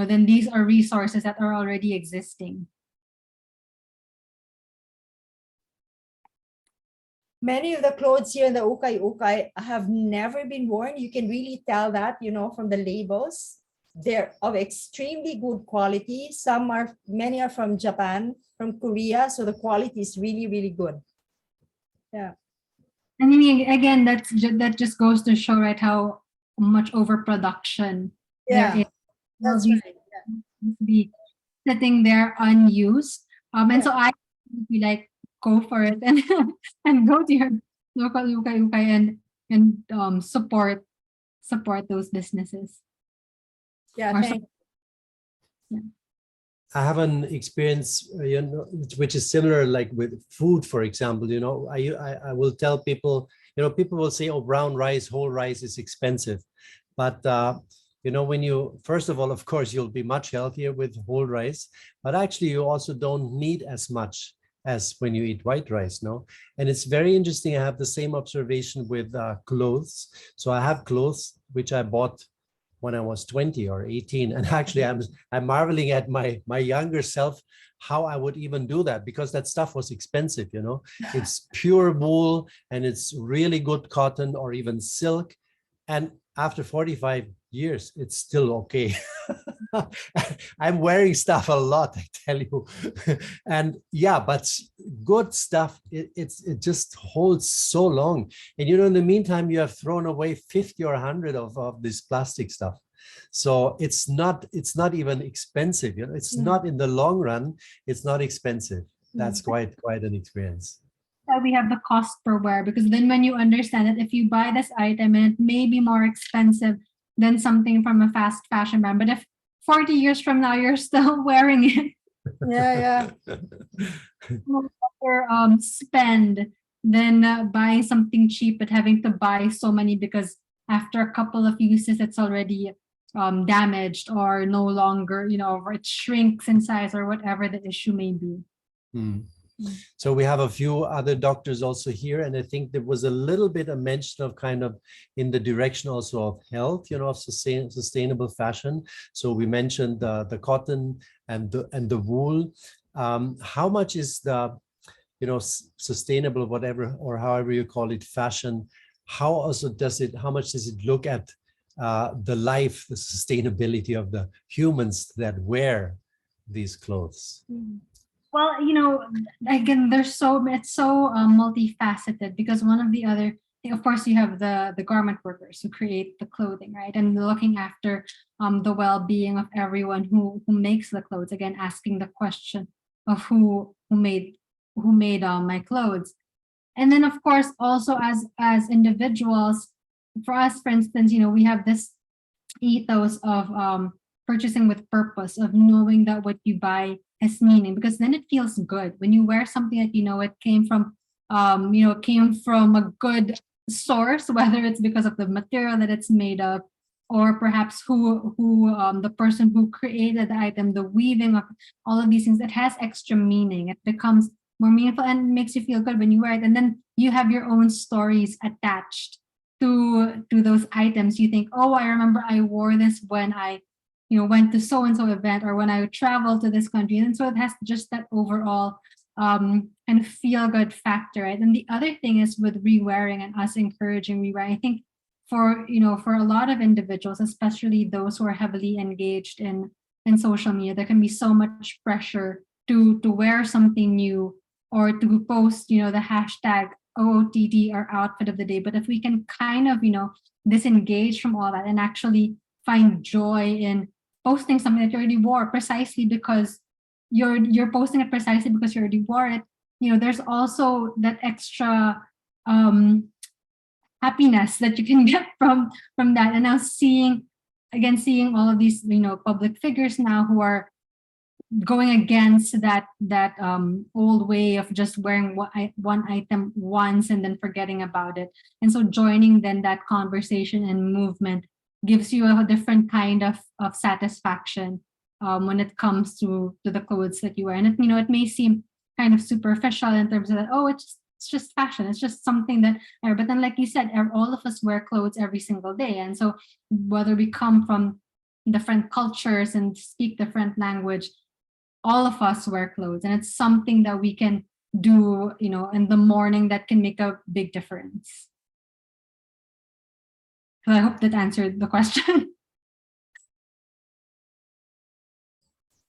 then these are resources that are already existing. Many of the clothes here in the ukay-ukay have never been worn. You can really tell that, from the labels. They're of extremely good quality. Many are from Japan, from Korea. So the quality is really, really good. Yeah. I mean, again, that just goes to show, right, how much overproduction there is. That's these right. be sitting there unused. And so I be like, go for it and and go to your local ukay-ukay and support those businesses. Yeah, thank you. I have an experience, which is similar, like with food, for example. I will tell people, people will say, oh, brown rice, whole rice is expensive. But, when you, first of all, of course, you'll be much healthier with whole rice, but actually you also don't need as much as when you eat white rice, no? And it's very interesting. I have the same observation with clothes. So I have clothes which I bought when I was 20 or 18. And actually I'm marveling at my younger self, how I would even do that, because that stuff was expensive, It's pure wool and it's really good cotton or even silk. And after 45 years, it's still okay. I'm wearing stuff a lot, I tell you. And yeah, but good stuff, it just holds so long. And in the meantime, you have thrown away 50 or 100 of this plastic stuff. So it's not even expensive. It's not, in the long run, it's not expensive. That's quite an experience. We have the cost per wear, because then when you understand that if you buy this item and it may be more expensive than something from a fast fashion brand, but if 40 years from now you're still wearing it, yeah. spend than buying something cheap but having to buy so many, because after a couple of uses it's already damaged or no longer, or it shrinks in size or whatever the issue may be. So we have a few other doctors also here, and I think there was a little bit a mention of kind of in the direction also of health, of sustainable fashion. So we mentioned the cotton and the wool. How much is the sustainable, whatever, or however you call it, fashion? How much does it look at the life, the sustainability of the humans that wear these clothes? Well, again, it's so multifaceted, because one of the other, of course, you have the garment workers who create the clothing, right? And looking after the well-being of everyone who makes the clothes. Again, asking the question of who made my clothes. And then, of course, also as individuals, for us, for instance, we have this ethos of purchasing with purpose, of knowing that what you buy has meaning, because then it feels good when you wear something that it came from a good source, whether it's because of the material that it's made of, or perhaps who the person who created the item, the weaving of all of these things. It has extra meaning. It becomes more meaningful and makes you feel good when you wear it. And then you have your own stories attached to those items. You think, oh, I remember I wore this when I went to so-and-so event, or when I traveled to this country. And so it has just that overall kind of feel-good factor, right? And the other thing is with re-wearing and us encouraging re-wearing. I think for a lot of individuals, especially those who are heavily engaged in social media, there can be so much pressure to wear something new, or to post, the hashtag OOTD, or outfit of the day. But if we can kind of, disengage from all that and actually find joy in posting something that you already wore, precisely because you're posting it precisely because you already wore it, there's also that extra happiness that you can get from that. And now seeing all of these public figures now who are going against that old way of just wearing one item once and then forgetting about it. And so joining then that conversation and movement gives you a different kind of satisfaction when it comes to the clothes that you wear. And it may seem kind of superficial in terms of that, oh, it's just fashion, it's just something that, but then like you said, all of us wear clothes every single day. And so whether we come from different cultures and speak different language, all of us wear clothes, and it's something that we can do, in the morning that can make a big difference. So I hope that answered the question.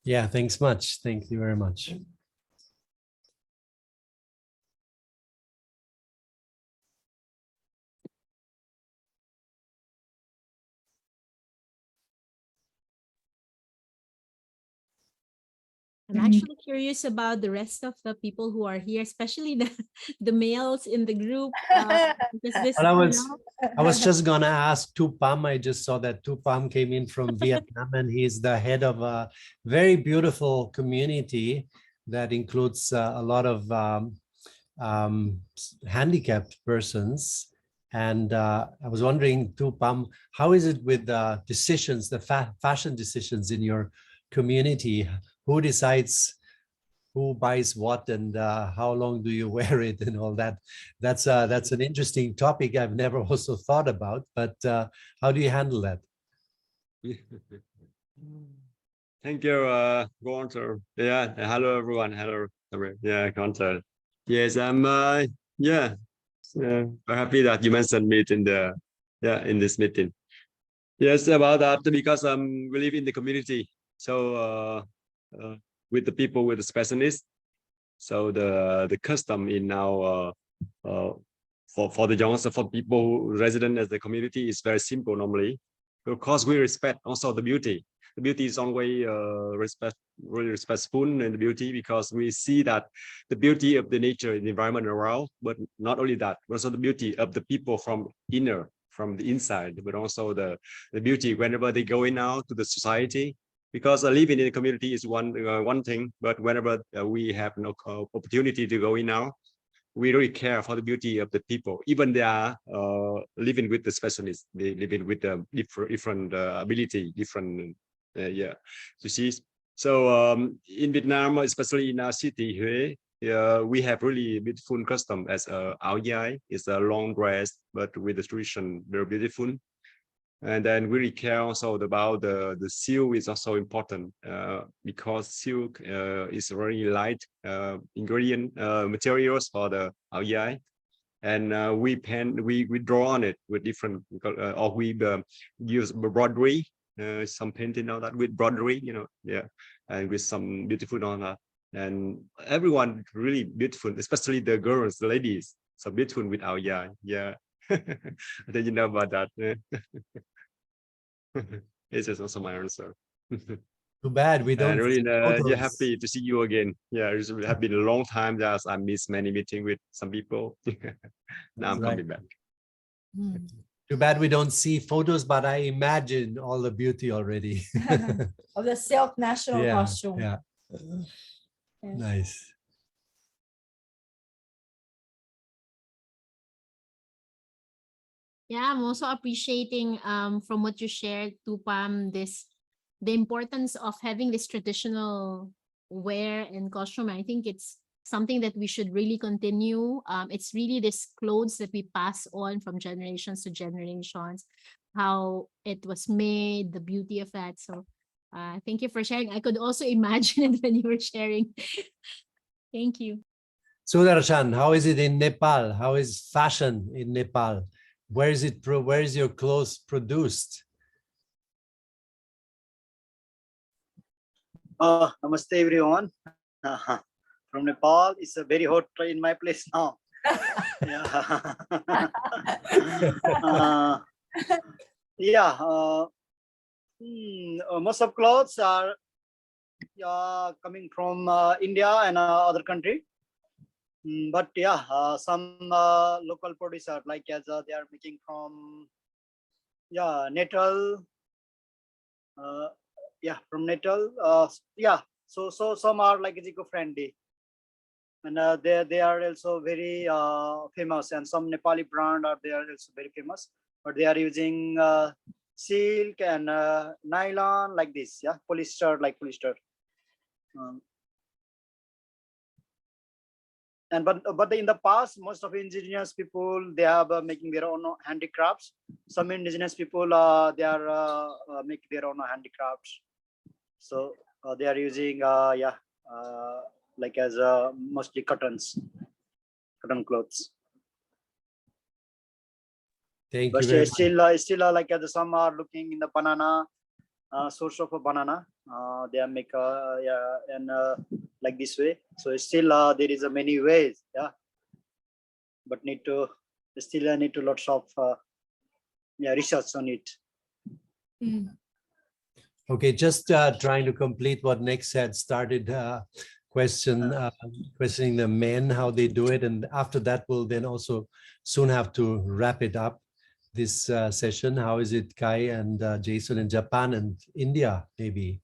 Yeah, thanks much. Thank you very much. I'm actually curious about the rest of the people who are here, especially the males in the group. Because this, Well, I was just gonna ask Tupam. I just saw that Tupam came in from Vietnam, and he's the head of a very beautiful community that includes a lot of handicapped persons. And I was wondering, Tupam, how is it with the decisions, the fashion decisions in your community? Who decides who buys what, and how long do you wear it, and all that? That's an interesting topic I've never also thought about. But how do you handle that? Thank you, Gunter. Yeah, hello everyone. Hello, yeah, Gunter. Yes, I'm. Very happy that you mentioned me in this meeting. Yes, about that, because we live in the community, so with the people with the special needs. So the custom in now for the youngsters, for people who resident as the community, is very simple normally. Of course, we respect also the beauty. The beauty is always really respectful in the beauty, because we see that the beauty of the nature and the environment around, but not only that, but also the beauty of the people from the inside, but also the beauty whenever they go in out to the society. Because living in the community is one thing, but whenever we have no opportunity to go in now, we really care for the beauty of the people, even they are living with the specialists, they living with the different ability, different yeah, you see. So in Vietnam, especially in our city Huế, we have really beautiful custom as áo dài. It's a long dress, but with the tradition very beautiful. And then we really care also about the silk is also important because silk is very light ingredient materials for the áo dài. And we draw on it with different or we use broderie, some painting on that with broderie, you know, yeah, and with some beautiful on that. And everyone really beautiful, especially the girls, the ladies, so beautiful with áo dài. Yeah. I think you know about that. It's just also my answer. Too bad we don't And really, see yeah, photos. happy to see you again. Yeah, it have been a long time that I missed many meetings with some people. Now I'm Right. coming back. Too bad we don't see photos, but I imagine all the beauty already. Of the silk national costume. Yeah, Yes. nice. Yeah, I'm also appreciating from what you shared, Tupam, the importance of having this traditional wear and costume. I think it's something that we should really continue. It's really this clothes that we pass on from generations to generations, how it was made, the beauty of that. So thank you for sharing. I could also imagine it when you were sharing. Thank you. Sudarshan, how is it in Nepal? How is fashion in Nepal? Where is it? Where is your clothes produced? Namaste everyone. From Nepal, it's a very hot in my place now. Most of clothes are coming from India and other country. But some local producer like as they are making from nettle. From nettle. So some are like eco-friendly, and they are also very famous. And some Nepali brand are there also very famous, but they are using silk and nylon like this. Yeah, polyester like polyester. But in the past, most of indigenous people they have making their own handicrafts. Some indigenous people they are making their own handicrafts. So they are using like as mostly cotton clothes. Thank But you very much. still like as some are looking in the banana source of a banana. They are make and like this way. So still there is a many ways. Yeah, but need to lots of research on it. Okay, just trying to complete what Nick said, started questioning the men, how they do it. And after that, we'll then also soon have to wrap it up, this session. How is it, Kai and Jason in Japan and India, maybe?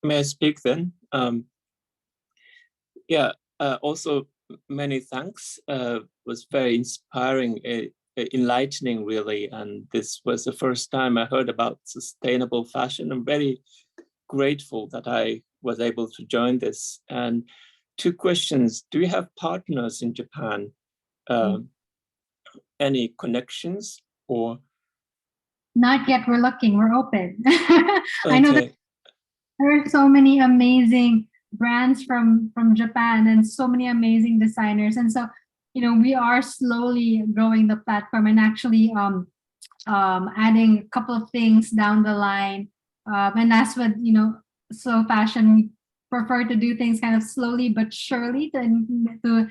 May I speak then? Also many thanks. Was very inspiring, enlightening really. And this was the first time I heard about sustainable fashion. I'm very grateful that I was able to join this. And two questions. Do you have partners in Japan? Any connections or? Not yet, we're looking, we're open. Okay. I know that there are so many amazing brands from Japan and so many amazing designers. And so, you know, we are slowly growing the platform and actually adding a couple of things down the line. And that's what, you know, Slow Fashion, we prefer to do things kind of slowly but surely to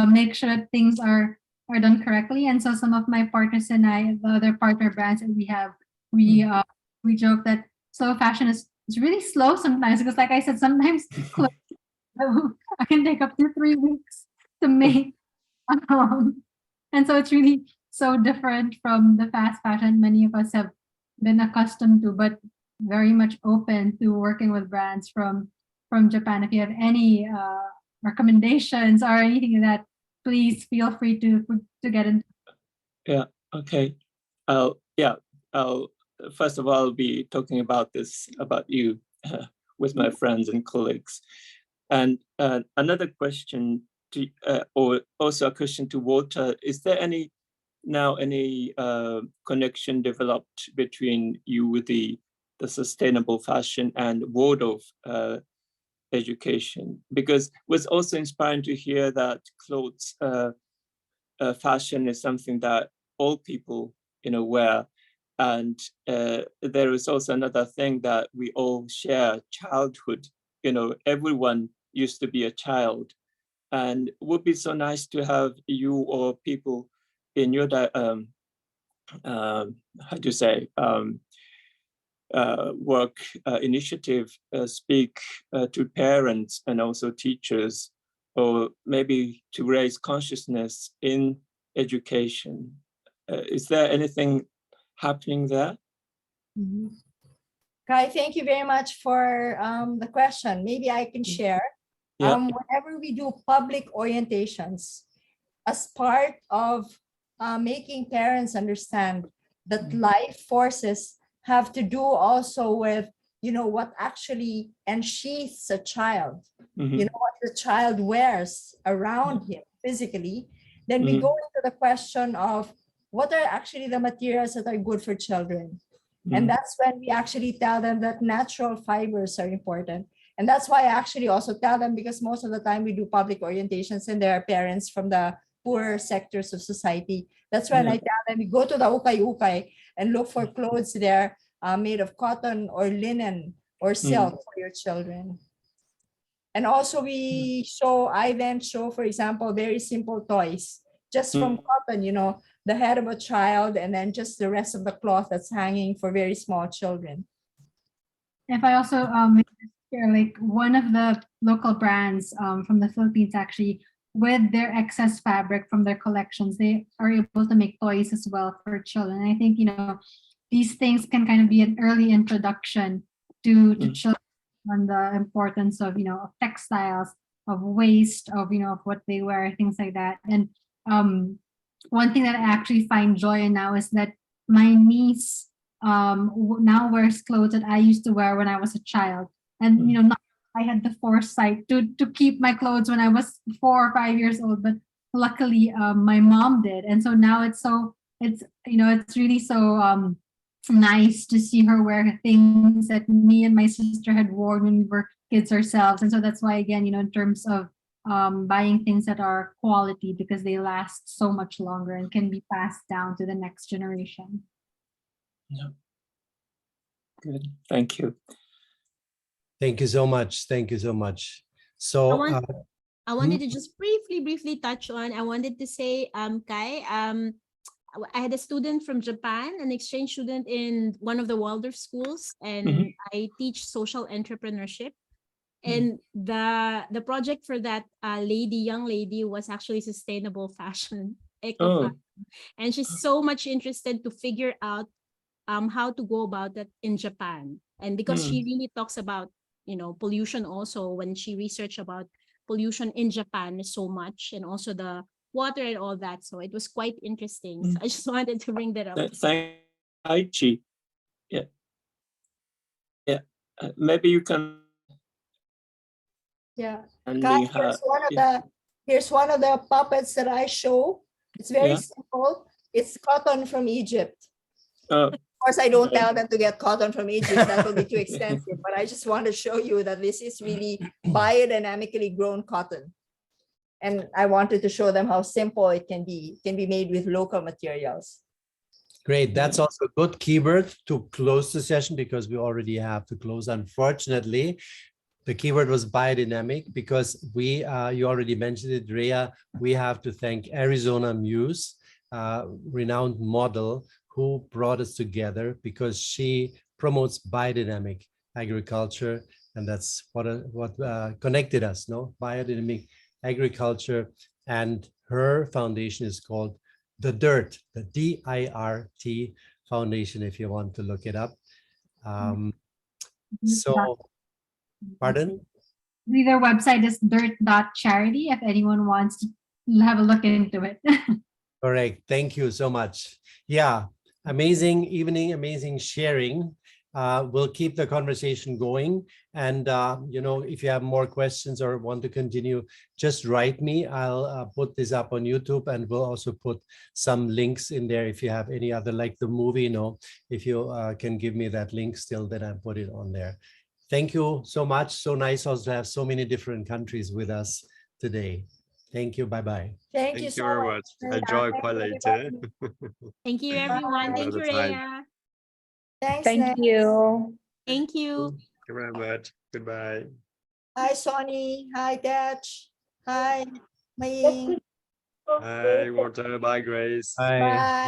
make sure that things are done correctly. And so some of my partners and I, the other partner brands that we have, we joke that Slow Fashion is really slow sometimes, because like I said, sometimes I can take up to 3 weeks to make. And so it's really so different from the fast fashion many of us have been accustomed to, but very much open to working with brands from from Japan. If you have any recommendations or anything that, please feel free to get in. Yeah. Okay. I'll first of all I'll be talking about this about you with my friends and colleagues, and another question to or also a question to Walter: is there any connection developed between you with the sustainable fashion and world of education? Because it was also inspiring to hear that clothes fashion is something that all people wear, and there is also another thing that we all share: childhood. Everyone used to be a child, and it would be so nice to have you or people in your how do you say work initiative speak to parents and also teachers, or maybe to raise consciousness in education. Is there anything happening there? Kai, thank you very much for the question. Maybe I can share. Yeah. Whenever we do public orientations, as part of making parents understand that life forces have to do also with, what actually ensheaths a child, what the child wears around him physically, then we go into the question of what are actually the materials that are good for children. And that's when we actually tell them that natural fibers are important. And that's why I actually also tell them, because most of the time we do public orientations and there are parents from the poorer sectors of society. That's when I tell them, we go to the ukay-ukay and look for clothes there made of cotton or linen or silk for your children. And also I then show, for example, very simple toys, just from cotton, the head of a child, and then just the rest of the cloth that's hanging for very small children. If I also share, like one of the local brands from the Philippines, actually, with their excess fabric from their collections, they are able to make toys as well for children. I think these things can kind of be an early introduction to children on the importance of of textiles, of waste, of of what they wear, things like that. And one thing that I actually find joy in now is that my niece now wears clothes that I used to wear when I was a child, and not I had the foresight to keep my clothes when I was 4 or 5 years old, but luckily my mom did, and so now it's really so nice to see her wear things that me and my sister had worn when we were kids ourselves. And so that's why, again, in terms of buying things that are quality, because they last so much longer and can be passed down to the next generation. Yeah. Good. Thank you. Thank you so much. Thank you so much. So I wanted to just briefly touch on. I wanted to say, Kai, I had a student from Japan, an exchange student in one of the Waldorf schools, and I teach social entrepreneurship. And the project for that young lady was actually sustainable fashion, eco fashion. And she's so much interested to figure out how to go about that in Japan. And because she really talks about pollution also, when she researched about pollution in Japan so much, and also the water and all that. So it was quite interesting. So I just wanted to bring that up. Thank Aichi. Yeah. Yeah. Maybe you can. Yeah. Guys, here's one of the puppets that I show. It's very simple. It's cotton from Egypt. Of course, I don't tell them to get cotton from Egypt. That will be too expensive. But I just want to show you that this is really biodynamically grown cotton. And I wanted to show them how simple it can be. It can be made with local materials. Great. That's also a good keyword to close the session, because we already have to close, unfortunately. The keyword was biodynamic, because you already mentioned it, Raia. We have to thank Arizona Muse, renowned model, who brought us together, because she promotes biodynamic agriculture, and that's what connected us. Biodynamic agriculture, and her foundation is called the DIRT, the DIRT Foundation, if you want to look it up. So, pardon? Their website is dirt.charity if anyone wants to have a look into it. Correct. Thank you so much. Yeah, amazing evening, amazing sharing. We'll keep the conversation going. And, if you have more questions or want to continue, just write me. I'll put this up on YouTube, and we'll also put some links in there if you have any other, like the movie, if you can give me that link still, then I'll put it on there. Thank you so much. So nice also to have so many different countries with us today. Thank you. Bye-bye. Thank you Thank you so very much. much. Rhea. Enjoy Thank quite you, later. everybody. Thank you, everyone. Thank you, Another time. Rhea. Thanks, Thank Ned. you. Thank you. Thank you very much. Goodbye. Hi, Sonny. Hi, Dad. Hi, Maying. Hi, Walter. Bye, Grace. Bye. Bye.